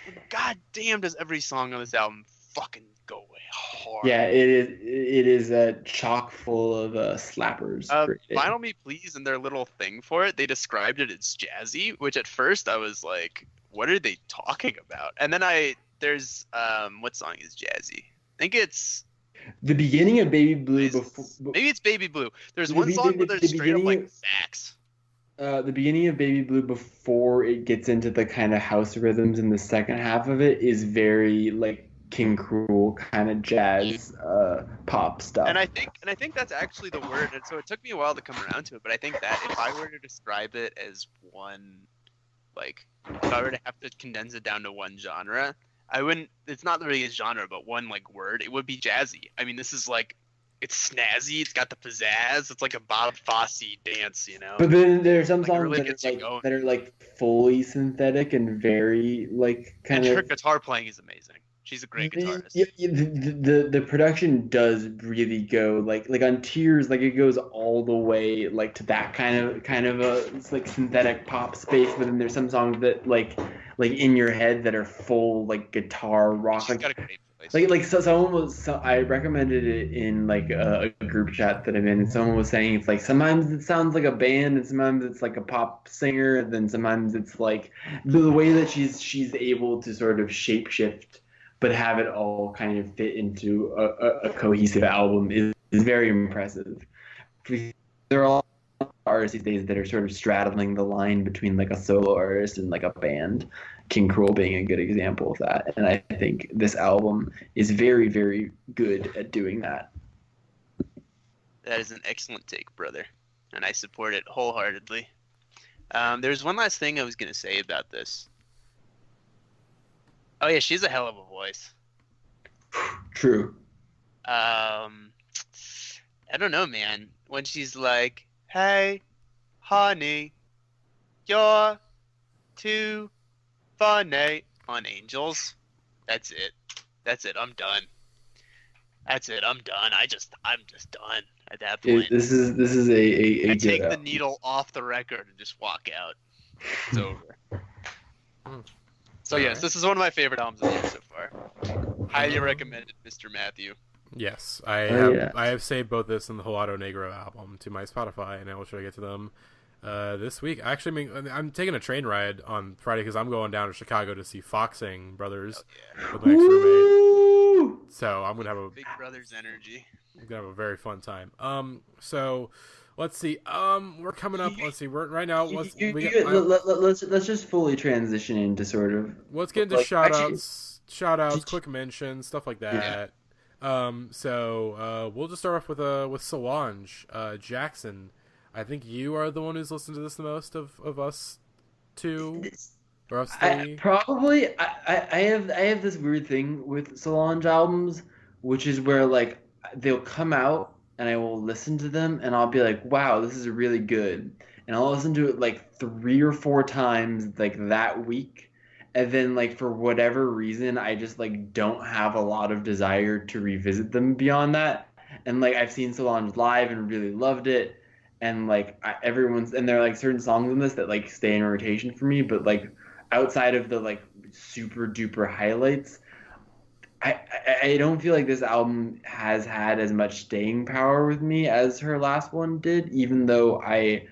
Speaker 4: And God damn, does every song on this album fucking go away hard.
Speaker 1: Yeah, it is chock full of slappers.
Speaker 4: Vinyl Me Please and their little thing for it, they described it as jazzy, which at first I was like, what are they talking about? And then there's what song is jazzy? I think it's
Speaker 1: the beginning of Baby Blue.
Speaker 4: Maybe it's Baby Blue. There's one song where there's straight up like sax.
Speaker 1: The beginning of Baby Blue, before it gets into the kind of house rhythms in the second half of it, is very like King Cruel kind of jazz pop stuff.
Speaker 4: And I think that's actually the word. And so it took me a while to come around to it, but I think that if I were to describe it as one, like if I were to have to condense it down to one genre, I wouldn't. It's not really a genre, but one like word, it would be jazzy. I mean, this is like, it's snazzy. It's got the pizzazz. It's like a Bob Fosse dance, you know.
Speaker 1: But then there are some
Speaker 4: Like, it
Speaker 1: songs
Speaker 4: really
Speaker 1: that
Speaker 4: gets
Speaker 1: are
Speaker 4: you
Speaker 1: like
Speaker 4: going.
Speaker 1: that are like fully synthetic and very like kind
Speaker 4: And her
Speaker 1: of.
Speaker 4: guitar playing is amazing. She's a great guitarist.
Speaker 1: Yeah, the production does really go like on Tears, like it goes all the way like to that kind of a it's like synthetic pop space. But then there's some songs that like In Your Head that are full like guitar rock.
Speaker 4: She's got a great voice.
Speaker 1: I recommended it in like a group chat that I'm in, and someone was saying it's like sometimes it sounds like a band and sometimes it's like a pop singer, and then sometimes it's like the way that she's able to sort of shapeshift but have it all kind of fit into a cohesive album is very impressive. There are all artists these days that are sort of straddling the line between like a solo artist and like a band. King Cruel being a good example of that. And I think this album is very, very good at doing that.
Speaker 4: That is an excellent take, brother. And I support it wholeheartedly. There's one last thing I was going to say about this. Oh, yeah, she's a hell of a voice.
Speaker 1: True.
Speaker 4: I don't know, man. When she's like, hey, honey, you're too funny on Angels. That's it. That's it. I'm done. That's it. I'm done. I'm just done at that point.
Speaker 1: This is a
Speaker 4: I
Speaker 1: good
Speaker 4: take the
Speaker 1: album.
Speaker 4: needle off the record and just walk out. It's over. So
Speaker 2: All
Speaker 4: yes,
Speaker 2: right.
Speaker 4: this is one of my favorite albums of the year so far. Highly recommended, Mr. Matthew.
Speaker 2: Yes, I have saved both this and the Helado Negro album to my Spotify, and I will try to get to them this week. Actually, I'm taking a train ride on Friday because I'm going down to Chicago to see Foxing Brothers with my ex-roommate.
Speaker 1: Woo!
Speaker 2: So I'm gonna have
Speaker 4: Big Brother's energy.
Speaker 2: a very fun time. So let's see. We're coming up. Let's see. We're right now. Let's
Speaker 1: just fully transition into sort of.
Speaker 2: Let's get into
Speaker 1: like,
Speaker 2: shout
Speaker 1: actually-
Speaker 2: outs, quick mentions, stuff like that. So we'll just start off with Solange Jackson. I think you are the one who's listened to this the most of us two or us three.
Speaker 1: I have this weird thing with Solange albums, which is where like they'll come out and I will listen to them and I'll be like, wow, this is really good, and I'll listen to it like 3 or 4 times like that week, and then like for whatever reason I just like don't have a lot of desire to revisit them beyond that. And like I've seen Solange live and really loved it, and like and there are like certain songs in this that like stay in rotation for me, but like outside of the like super duper highlights, I don't feel like this album has had as much staying power with me as her last one did, even though I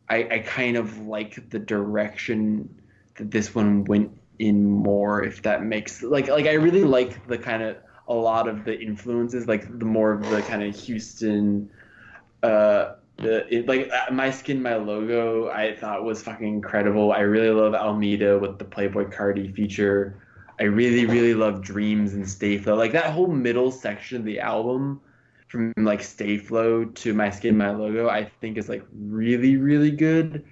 Speaker 1: kind of like the direction that this one went in more, if that makes like I really like the kind of a lot of the influences, like the more of the kind of Houston My Skin, My Logo I thought was fucking incredible. I really love Almeida with the Playboi Carti feature. I really, really love Dreams and Stay Flow. Like that whole middle section of the album from like Stay Flow to My Skin, My Logo, I think is like really, really good.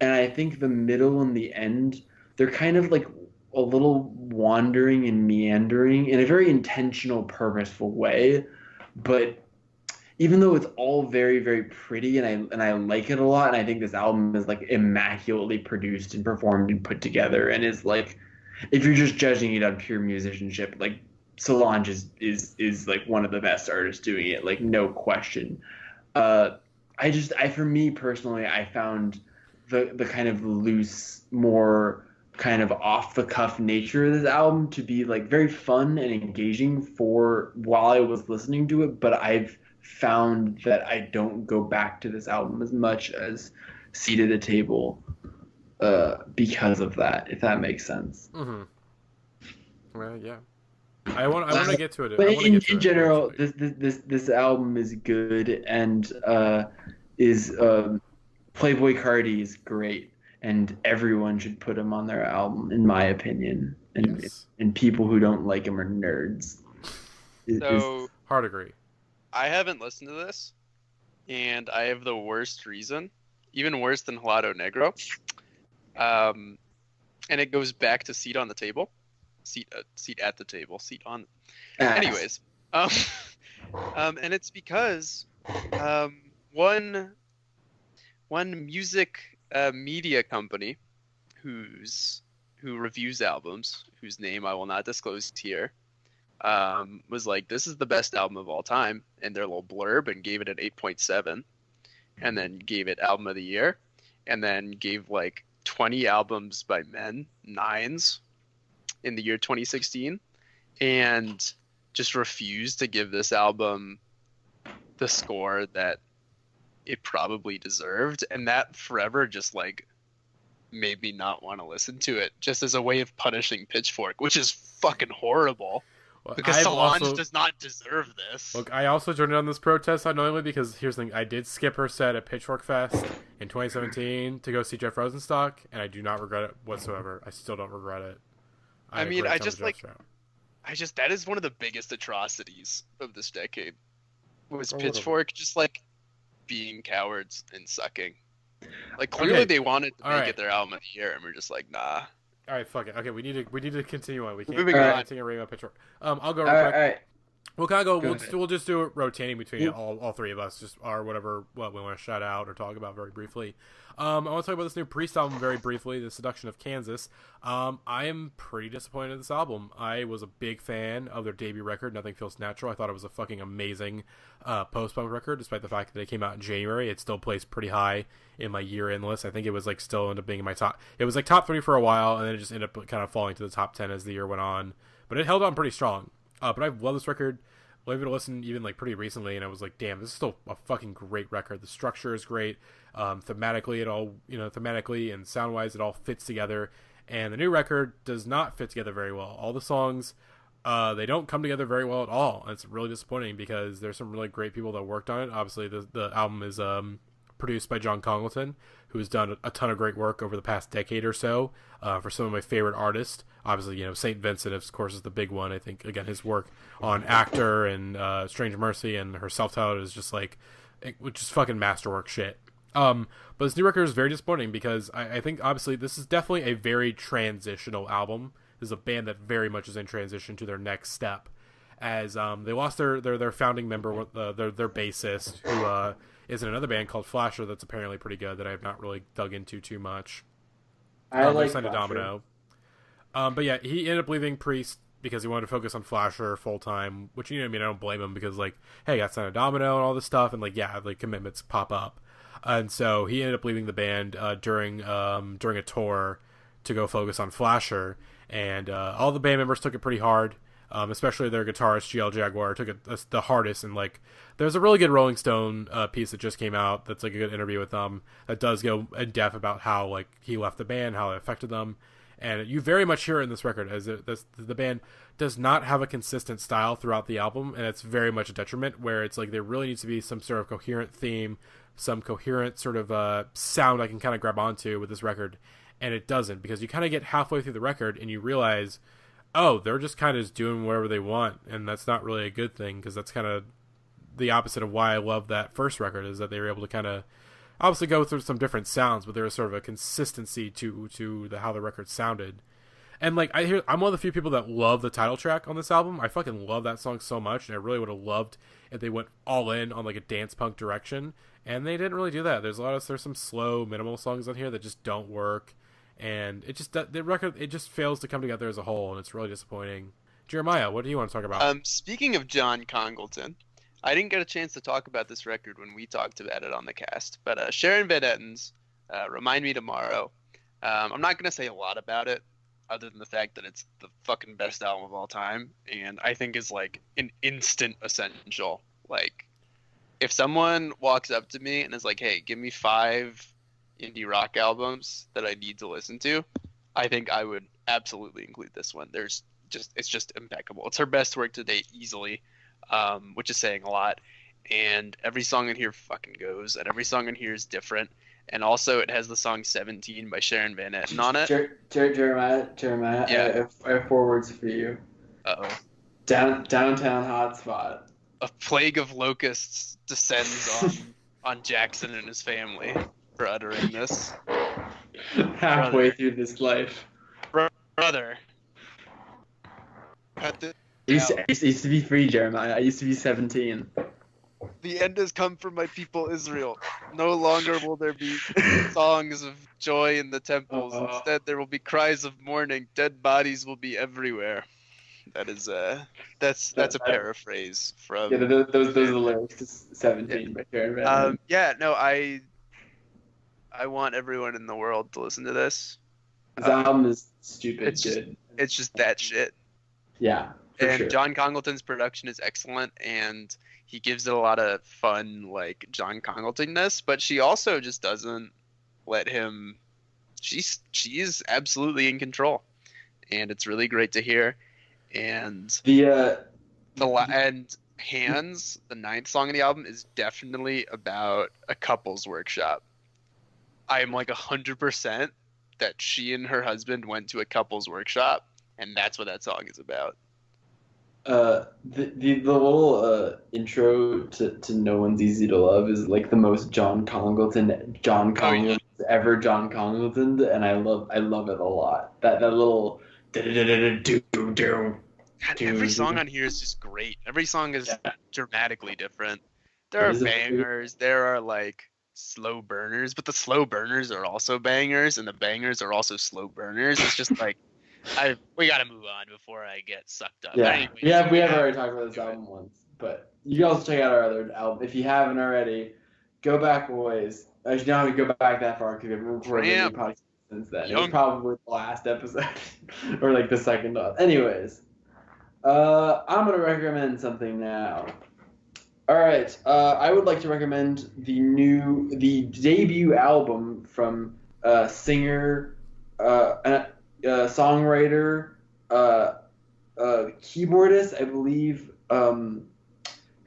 Speaker 1: And I think the middle and the end, they're kind of like a little wandering and meandering in a very intentional, purposeful way. But even though it's all very, very pretty and I like it a lot, and I think this album is like immaculately produced and performed and put together, and is like, if you're just judging it on pure musicianship, like Solange is like one of the best artists doing it, like no question. For me personally, I found the kind of loose, more kind of off the cuff nature of this album to be like very fun and engaging for while I was listening to it, but I've found that I don't go back to this album as much as Seat at the Table because of that, if that makes sense.
Speaker 2: Mm-hmm. Well, yeah. I want to get to it.
Speaker 1: But in general, this album is good, and is Playboi Carti is great, and everyone should put him on their album, in my opinion. And
Speaker 2: Yes.
Speaker 1: and people who don't like him are nerds.
Speaker 4: So
Speaker 2: Hard agree.
Speaker 4: I haven't listened to this, and I have the worst reason, even worse than Helado Negro. And it goes back to Seat on the Table, seat at the table, seat on. Anyways, and it's because one music media company who reviews albums, whose name I will not disclose here, was like, this is the best album of all time, in their little blurb, and gave it an 8.7, and then gave it album of the year, and then gave like 20 albums by men 9s in the year 2016, and just refused to give this album the score that it probably deserved, and that forever just like made me not want to listen to it, just as a way of punishing Pitchfork, which is fucking horrible. Because Solange does not deserve this.
Speaker 2: Look, I also joined in on this protest unknowingly because here's the thing: I did skip her set at Pitchfork Fest in 2017 to go see Jeff Rosenstock, and I do not regret it whatsoever. I still don't regret it.
Speaker 4: That is one of the biggest atrocities of this decade. Was Pitchfork just like being cowards and sucking? Like clearly they wanted to make it their album of the year, and we're just like, nah.
Speaker 2: All right, fuck it. Okay, we need to continue on. We can't
Speaker 4: Moving on.
Speaker 2: continue reading about Pitchfork. I'll go real quick.
Speaker 1: All right.
Speaker 2: We'll kind of go.
Speaker 1: ahead.
Speaker 2: We'll just do it rotating between all three of us, just or whatever what we want to shout out or talk about very briefly. I want to talk about this new Priest album very briefly, The Seduction of Kansas. I am pretty disappointed in this album. I was a big fan of their debut record, Nothing Feels Natural. I thought it was a fucking amazing post-punk record, despite the fact that it came out in January. It still placed pretty high in my year-end list. I think it was like still ended up being in my top. It was like top 3 for a while, and then it just ended up kind of falling to the top 10 as the year went on. But it held on pretty strong. But I love this record. I gave it a listen even like pretty recently, and I was like, damn, this is still a fucking great record. The structure is great. Thematically, it all, thematically and sound-wise, it all fits together. And the new record does not fit together very well. All the songs, they don't come together very well at all. And it's really disappointing because there's some really great people that worked on it. Obviously, the album is produced by John Congleton, who's done a ton of great work over the past decade or so for some of my favorite artists. Obviously, St. Vincent, of course, is the big one. I think, again, his work on Actor and Strange Mercy and her self-titled is just like, which is fucking masterwork shit. But this new record is very disappointing because I think, obviously, this is definitely a very transitional album. This is a band that very much is in transition to their next step. As they lost their founding member, their bassist, who is in another band called Flasher that's apparently pretty good that I have not really dug into too much.
Speaker 1: I like
Speaker 2: signed to
Speaker 1: Flasher.
Speaker 2: Domino. But yeah, he ended up leaving Priest because he wanted to focus on Flasher full time, which, I don't blame him because, like, hey, I got signed to Domino and all this stuff, and, like, yeah, like, commitments pop up. And so he ended up leaving the band during a tour to go focus on Flasher, and all the band members took it pretty hard. Especially their guitarist GL Jaguar took it the hardest, and like there's a really good Rolling Stone piece that just came out that's like a good interview with them that does go in depth about how like he left the band, how it affected them, and you very much hear it in this record as the band does not have a consistent style throughout the album, and it's very much a detriment where it's like there really needs to be some sort of coherent theme, some coherent sort of sound I can kind of grab onto with this record, and it doesn't, because you kind of get halfway through the record and you realize, oh, they're just kind of just doing whatever they want, and that's not really a good thing, because that's kind of the opposite of why I love that first record, is that they were able to kind of obviously go through some different sounds, but there was sort of a consistency to how the record sounded. And like I'm one of the few people that love the title track on this album. I fucking love that song so much, and I really would have loved if they went all in on like a dance punk direction, and they didn't really do that. There's some slow minimal songs on here that just don't work. And the record, it just fails to come together as a whole, and it's really disappointing. Jeremiah, what do you want to talk about?
Speaker 4: Speaking of John Congleton, I didn't get a chance to talk about this record when we talked about it on the cast, but Sharon Van Etten's Remind Me Tomorrow. I'm not going to say a lot about it, other than the fact that it's the fucking best album of all time, and I think is like an instant essential. Like, if someone walks up to me and is like, hey, give me 5 indie rock albums that I need to listen to, I think I would absolutely include this one. It's just impeccable. It's her best work to date easily, which is saying a lot. And every song in here fucking goes, and every song in here is different. And also, it has the song 17 by Sharon Van Etten on it.
Speaker 1: Jeremiah,
Speaker 4: Yeah.
Speaker 1: I have 4 words for you.
Speaker 4: Uh-oh.
Speaker 1: Downtown hotspot.
Speaker 4: A plague of locusts descends on Jackson and his family for uttering this.
Speaker 1: Halfway through this life.
Speaker 4: Brother. Cut this
Speaker 1: I used to be free, Jeremiah. I used to be 17.
Speaker 4: The end has come for my people Israel. No longer will there be songs of joy in the temples. Instead, there will be cries of mourning. Dead bodies will be everywhere. That is that's a paraphrase from.
Speaker 1: Yeah, those are the lyrics to 17 by Sharon Van Etten.
Speaker 4: Yeah, no, I want everyone in the world to listen to this.
Speaker 1: This album is stupid good.
Speaker 4: It's just that shit.
Speaker 1: Yeah.
Speaker 4: And
Speaker 1: sure.
Speaker 4: John Congleton's production is excellent, and he gives it a lot of fun, like, John Congleton-ness, but she also just doesn't let him. She is absolutely in control, and it's really great to hear. And and Hands, the 9th song of the album, is definitely about a couples workshop. I am like 100% that she and her husband went to a couples workshop, and that's what that song is about.
Speaker 1: The little intro to No One's Easy to Love is like the most John Congleton ever John Congleton, and I love it a lot. That little do.
Speaker 4: God, every song on here is just great. Every song is dramatically different. There are bangers. There are like slow burners, but the slow burners are also bangers, and the bangers are also slow burners. It's just like we gotta move on before I get sucked up.
Speaker 1: Yeah,
Speaker 4: Anyways,
Speaker 1: we have already talked about this album once, but you can also check out our other album if you haven't already. Go back a ways. Actually, don't have to go back that far because we've recorded a new podcast since then. It was probably the last episode or like the second one. Anyways, I'm gonna recommend something now. All right, I would like to recommend the debut album from singer, songwriter, keyboardist, I believe.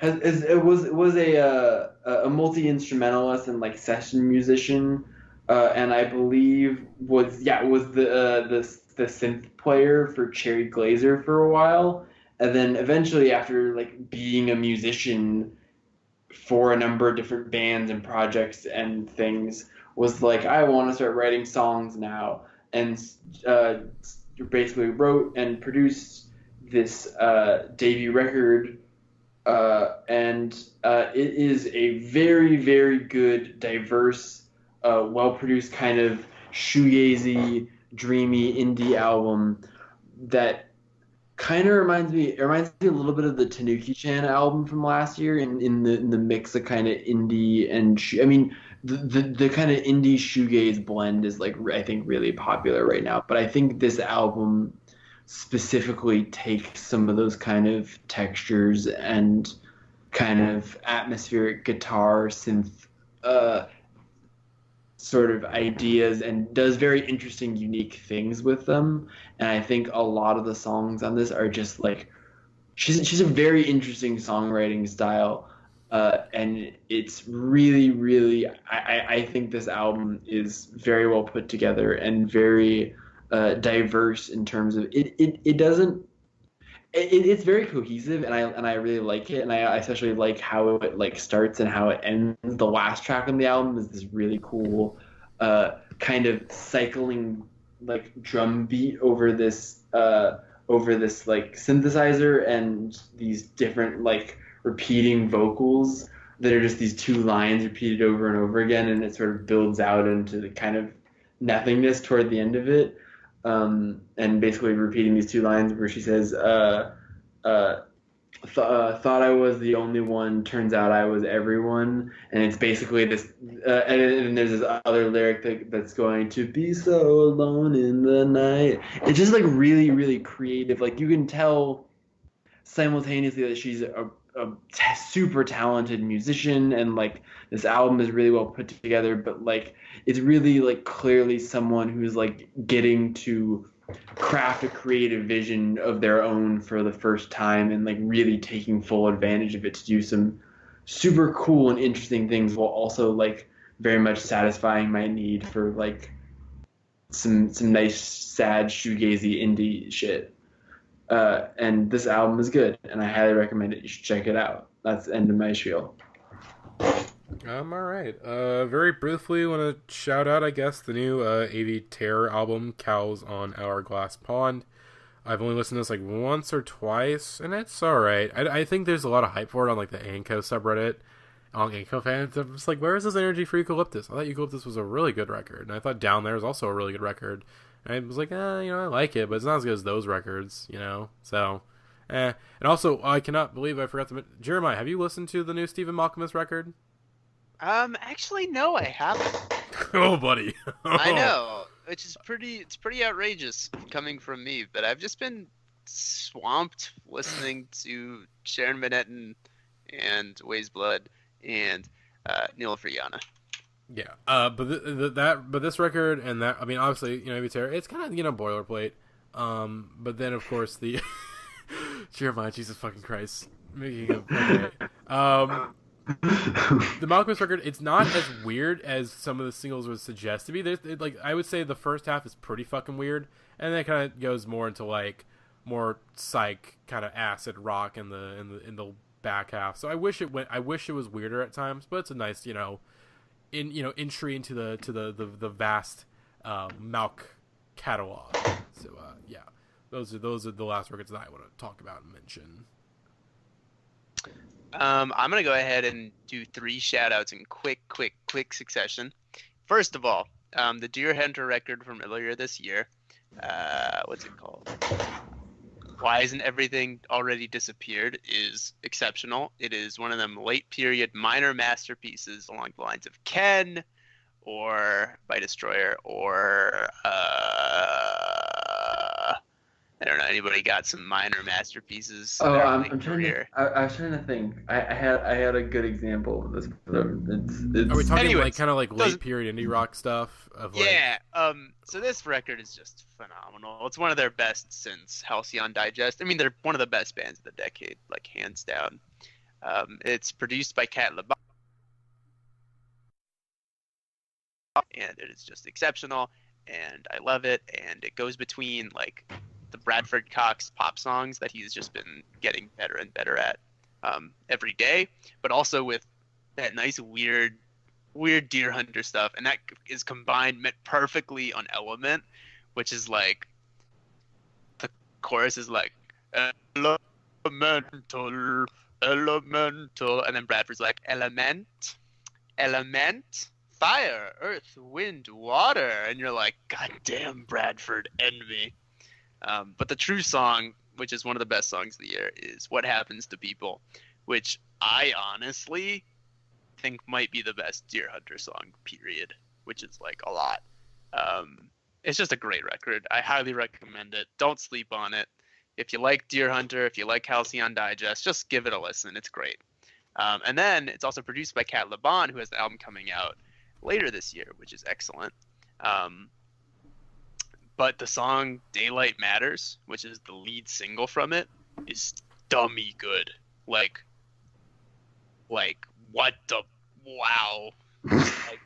Speaker 1: Was a multi-instrumentalist and like session musician, and I believe was the synth player for Cherry Glazer for a while. And then eventually, after like being a musician for a number of different bands and projects and things, was like, I want to start writing songs now, and basically wrote and produced this debut record, and it is a very, very good, diverse, well-produced kind of shoegazy, dreamy indie album that kind of reminds me a little bit of the Tanuki-chan album from last year in the mix of kind of indie and the kind of indie shoegaze blend is like I think really popular right now. But I think this album specifically takes some of those kind of textures and kind of atmospheric guitar synth sort of ideas and does very interesting, unique things with them. And I think a lot of the songs on this are just like she's a very interesting songwriting style, and it's really, really I think this album is very well put together and very diverse in terms of it doesn't. It's very cohesive, and I really like it, and I especially like how it like starts and how it ends. The last track on the album is this really cool, kind of cycling like drum beat over this like synthesizer and these different like repeating vocals that are just these two lines repeated over and over again, and it sort of builds out into the kind of nothingness toward the end of it. And basically repeating these two lines where she says, thought I was the only one, turns out I was everyone. And it's basically this, and there's this other lyric that's going to be so alone in the night. It's just like really, really creative. Like you can tell simultaneously that she's a super talented musician, and like this album is really well put together, but like it's really like clearly someone who's like getting to craft a creative vision of their own for the first time and like really taking full advantage of it to do some super cool and interesting things while also like very much satisfying my need for like some nice sad shoegazy indie shit. And this album is good, and I highly recommend it. You should check it out. That's the end of my spiel.
Speaker 2: All right. Very briefly, want to shout out, I guess, the new AV Terror album, Cows on Hourglass Pond. I've only listened to this like once or twice, and it's all right. I think there's a lot of hype for it on like the Anko subreddit. Among Anko fans, I'm just like, where is this energy for Eucalyptus? I thought Eucalyptus was a really good record, and I thought Down There was also a really good record. And I was like, I like it, but it's not as good as those records, So, And also, I cannot believe I forgot to mention, Jeremiah, have you listened to the new Stephen Malkmus record?
Speaker 4: Actually, no, I haven't.
Speaker 2: Oh, buddy.
Speaker 4: I know, which is it's pretty outrageous coming from me, but I've just been swamped listening to Sharon Manhattan and Weyes Blood and Niliüfer Yanya.
Speaker 2: Yeah, but this record and that, I mean, obviously, it's kind of, boilerplate. But then of course the Jeremiah, Jesus fucking Christ, okay. The Malcolmus record, it's not as weird as some of the singles would suggest to be. I would say the first half is pretty fucking weird, and then it kind of goes more into like more psych kind of acid rock in the back half. So I wish it was weirder at times, but it's a nice entry into the vast Malk catalog. So yeah, Those are the last records that I want to talk about and mention.
Speaker 4: I'm gonna go ahead and do 3 shout-outs in quick succession. First of all, the Deer Hunter record from earlier this year. What's it called? Why Isn't Everything Already Disappeared is exceptional. It is one of them late period minor masterpieces along the lines of Ken or By Destroyer or I don't know, anybody got some minor masterpieces?
Speaker 1: Oh, I'm trying to. I was trying to think. I had a good example of this. It's
Speaker 2: Are we talking
Speaker 4: Anyways,
Speaker 2: like kind of like late period indie rock stuff?
Speaker 4: Yeah. So this record is just phenomenal. It's one of their best since Halcyon Digest. I mean, they're one of the best bands of the decade, like hands down. It's produced by Cat LeBon, and it is just exceptional. And I love it. And it goes between like the Bradford Cox pop songs that he's just been getting better and better at every day, but also with that nice weird Deer Hunter stuff, and that is combined perfectly on Element, which is like the chorus is like elemental, and then Bradford's like element, fire, earth, wind, water, and you're like, God damn, Bradford, end me. But the true song, which is one of the best songs of the year, is What Happens to People, which I honestly think might be the best Deer Hunter song, period, which is like a lot. It's just a great record. I highly recommend it. Don't sleep on it. If you like Deer Hunter, if you like Halcyon Digest, just give it a listen. It's great. And then it's also produced by Cat LeBon, who has the album coming out later this year, which is excellent. But the song Daylight Matters, which is the lead single from it, is dummy good. Like what the wow. Like,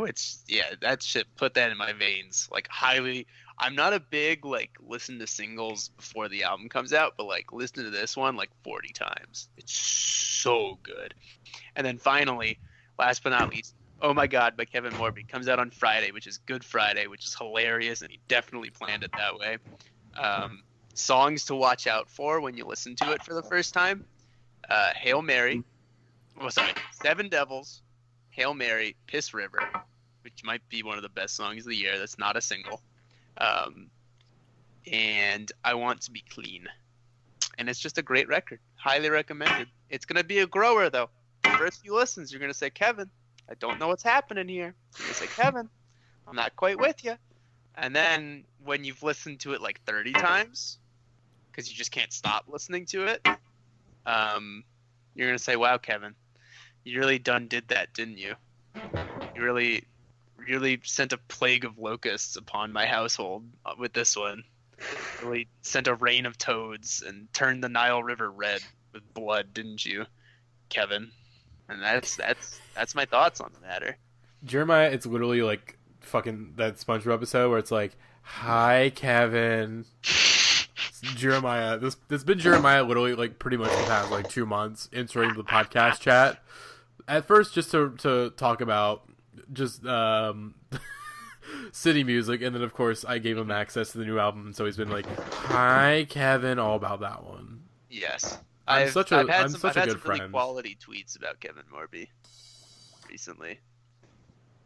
Speaker 4: it's that shit, put that in my veins. Like highly, I'm not a big like listen to singles before the album comes out, but like listen to this one like 40 times. It's so good. And then finally, last but not least, Oh My God by Kevin Morby comes out on Friday, which is Good Friday, which is hilarious, and he definitely planned it that way. Songs to watch out for when you listen to it for the first time: Hail Mary, Seven Devils, Hail Mary, Piss River, which might be one of the best songs of the year. That's not a single. And I Want to Be Clean. And it's just a great record. Highly recommended. It's going to be a grower, though. First few listens, you're going to say, Kevin, I don't know what's happening here. You're going to say, Kevin, I'm not quite with you. And then when you've listened to it like 30 times, because you just can't stop listening to it, you're going to say, wow, Kevin, you really did that, didn't you? You really sent a plague of locusts upon my household with this one. Really sent a rain of toads and turned the Nile River red with blood, didn't you, Kevin? And that's my thoughts on the matter.
Speaker 2: Jeremiah, it's literally like fucking that SpongeBob episode where it's like, "Hi, Kevin." Jeremiah, this has been Jeremiah literally like pretty much the past like 2 months entering the podcast chat. At first, just to talk about just city music, and then of course I gave him access to the new album, so he's been like, "Hi, Kevin," all about that one.
Speaker 4: Yes,
Speaker 2: I've had some
Speaker 4: really
Speaker 2: friend.
Speaker 4: quality tweets about Kevin Morby recently.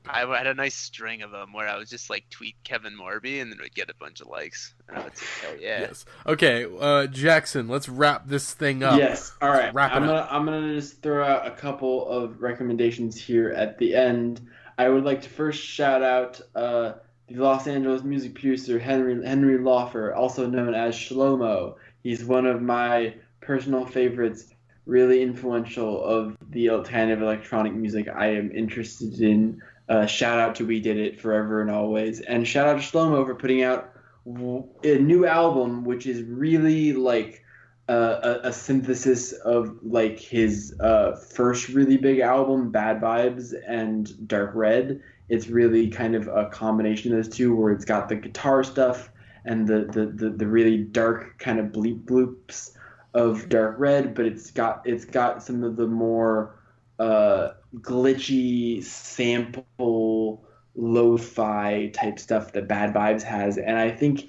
Speaker 4: I had a nice string of them where I was just like tweet Kevin Morby and then would get a bunch of likes. And I would say, "Hell yeah!"
Speaker 2: Yes. Okay, Jackson, let's wrap this thing up.
Speaker 1: Yes. All right.
Speaker 2: I'm
Speaker 1: gonna just throw out a couple of recommendations here at the end. I would like to first shout out the Los Angeles music producer Henry Laufer, also known as Shlomo. He's one of my personal favorites, really influential of the kind of electronic music I am interested in. Shout out to We Did It Forever and Always, and shout out to Shlomo for putting out a new album, which is really like a synthesis of like his first really big album, Bad Vibes, and Dark Red. It's really kind of a combination of those two, where it's got the guitar stuff and the really dark kind of bleep bloops of Dark Red, but it's got some of the more glitchy sample lo-fi type stuff that Bad Vibes has, and I think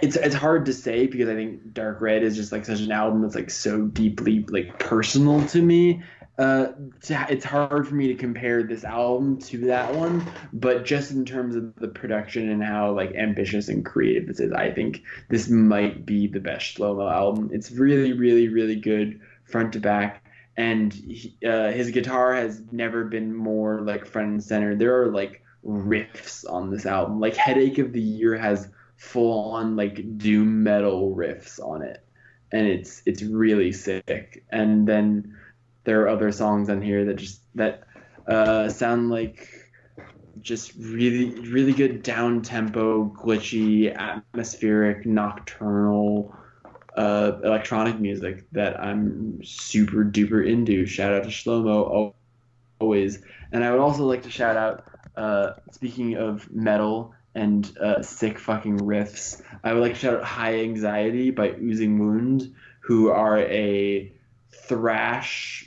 Speaker 1: it's hard to say because I think Dark Red is just like such an album that's like so deeply like personal to me. It's hard for me to compare this album to that one, but just in terms of the production and how like ambitious and creative this is, I think this might be the best Shlomo album. It's really, really, really good front to back, and his guitar has never been more like front and center. There are like riffs on this album. Like Headache of the Year has full on like doom metal riffs on it, and it's really sick. And then there are other songs on here that sound like just really, really good down tempo, glitchy, atmospheric, nocturnal electronic music that I'm super duper into. Shout out to Shlomo always. And I would also like to shout out, speaking of metal and sick fucking riffs, I would like to shout out High Anxiety by Oozing Wound, who are a thrash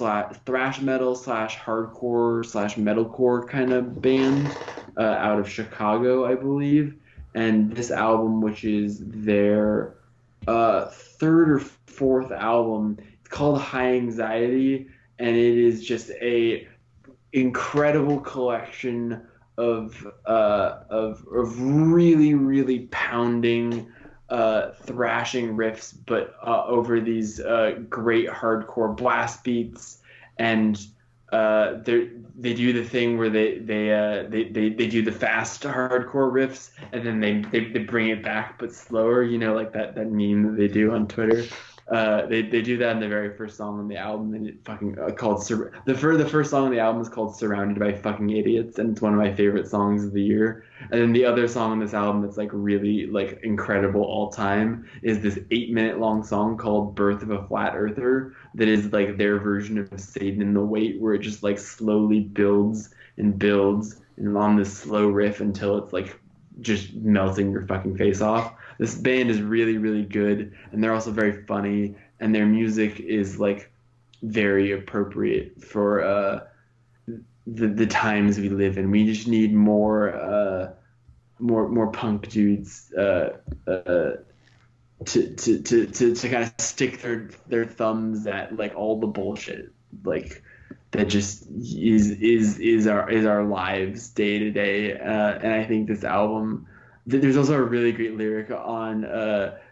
Speaker 1: metal / hardcore / metalcore kind of band out of Chicago, I believe. And this album, which is their third or fourth album, it's called High Anxiety, and it is just a incredible collection of really, really pounding thrashing riffs, but over these great hardcore blast beats. And they do the thing where they do the fast hardcore riffs, and then they bring it back but slower, you know, like that meme that they do on Twitter. They do that in the very first song on the album, and it fucking the first song on the album is called Surrounded by Fucking Idiots, and it's one of my favorite songs of the year. And then the other song on this album that's like really like incredible all time is this 8-minute long song called Birth of a Flat Earther, that is like their version of Satan in the Wait, where it just like slowly builds and builds and on this slow riff until it's like just melting your fucking face off. This band is really, really good, and they're also very funny, and their music is like very appropriate for the times we live in. We just need more punk dudes to kind of stick their thumbs at like all the bullshit like that just is our lives day to day. And I think this album. There's also a really great lyric on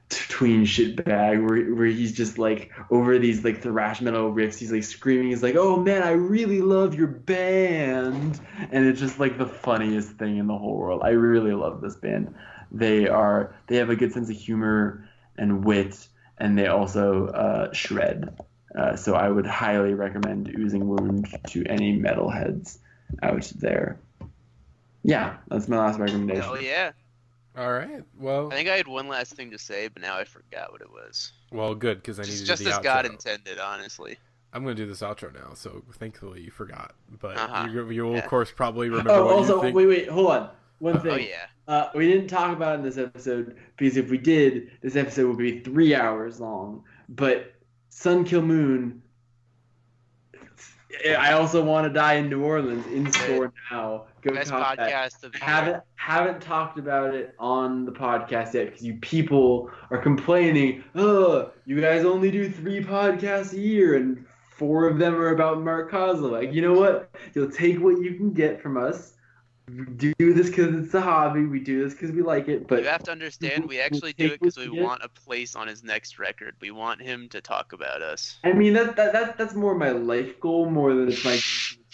Speaker 1: Tween Shitbag where he's just like over these like thrash metal riffs, he's like screaming, he's like, "Oh man, I really love your band," and it's just like the funniest thing in the whole world. I really love this band. They have a good sense of humor and wit, and they also shred. So I would highly recommend Oozing Wound to any metalheads out there. Yeah, that's my last recommendation.
Speaker 4: Hell yeah.
Speaker 2: All right. Well,
Speaker 4: I think I had one last thing to say, but now I forgot what it was.
Speaker 2: Well, good, because I need to do the outro.
Speaker 4: Just as God intended, honestly.
Speaker 2: I'm going to do this outro now, so thankfully you forgot. But
Speaker 4: Uh-huh.
Speaker 2: you will, of course, probably remember what
Speaker 1: also,
Speaker 2: you think.
Speaker 1: wait, hold on. One thing.
Speaker 4: Oh, yeah.
Speaker 1: We didn't talk about it in this episode, because if we did, this episode would be 3 hours long. But Sun Kill Moon, I Also Want to Die in New Orleans, in store now. Go
Speaker 4: Best
Speaker 1: talk
Speaker 4: podcast of the year.
Speaker 1: Haven't talked about it on the podcast yet because you people are complaining. Oh, you guys only do 3 podcasts a year and 4 of them are about Mark Kozlovak. You know what? You'll take what you can get from us. We do this because it's a hobby. We do this because we like it. But
Speaker 4: you have to understand, we actually do it because we want a place on his next record. We want him to talk about us.
Speaker 1: I mean, that's more my life goal more than it's my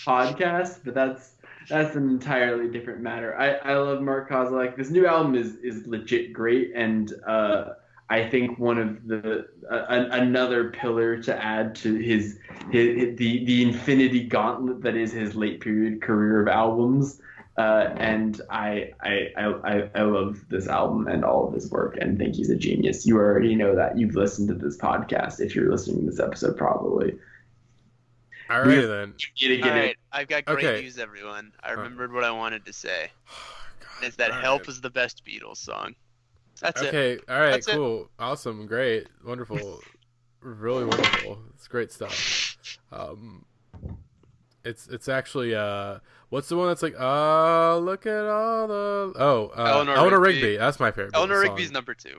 Speaker 1: podcast. But that's an entirely different matter. I love Mark Kozlovak. This new album is legit great, and I think one of the another pillar to add to the infinity gauntlet that is his late period career of albums. And I love this album and all of his work, and think he's a genius. You already know that. You've listened to this podcast if you're listening to this episode, probably.
Speaker 2: All right, then.
Speaker 4: All right, I've got great news, everyone. I remembered what I wanted to say. It's that Help is the best Beatles song. That's it.
Speaker 2: Okay, all right,
Speaker 4: That's
Speaker 2: cool. Awesome, great, wonderful. Really wonderful. It's great stuff. It's actually what's the one that's like look at all the Eleanor Rigby. That's my favorite.
Speaker 4: Eleanor
Speaker 2: song.
Speaker 4: Rigby's number 2.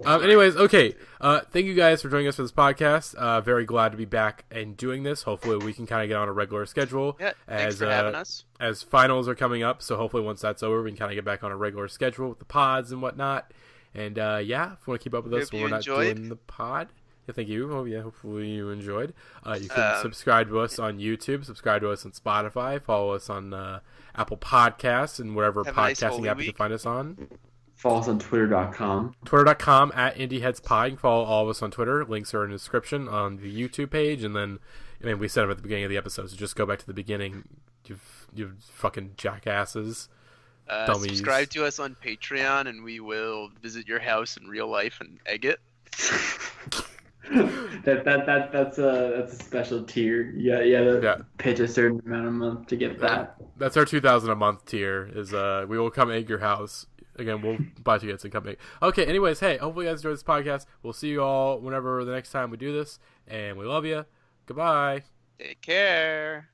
Speaker 2: Anyways, okay. Thank you guys for joining us for this podcast. Very glad to be back and doing this. Hopefully, we can kind of get on a regular schedule.
Speaker 4: Yeah, thanks for having us.
Speaker 2: As finals are coming up, so hopefully once that's over, we can kind of get back on a regular schedule with the pods and whatnot. And if you want to keep up with us when we're not doing the pod, thank you. Oh yeah, hopefully you enjoyed. You can subscribe to us on YouTube, subscribe to us on Spotify, follow us on Apple Podcasts and whatever podcasting app you can find us on.
Speaker 1: Follow us on Twitter.com.
Speaker 2: Twitter.com at IndieheadsPod. You can follow all of us on Twitter. Links are in the description on the YouTube page. And then, we said them at the beginning of the episode, so just go back to the beginning. You fucking jackasses. Dummies.
Speaker 4: Subscribe to us on Patreon, and we will visit your house in real life and egg it.
Speaker 1: That's a special tier. Yeah. Pitch a certain amount a month to get that.
Speaker 2: That's our $2,000 a month tier. Is we will come egg your house. Again, we'll buy tickets and come egg. Okay. Anyways, hey, hopefully you guys enjoyed this podcast. We'll see you all whenever the next time we do this, and we love you. Goodbye.
Speaker 4: Take care.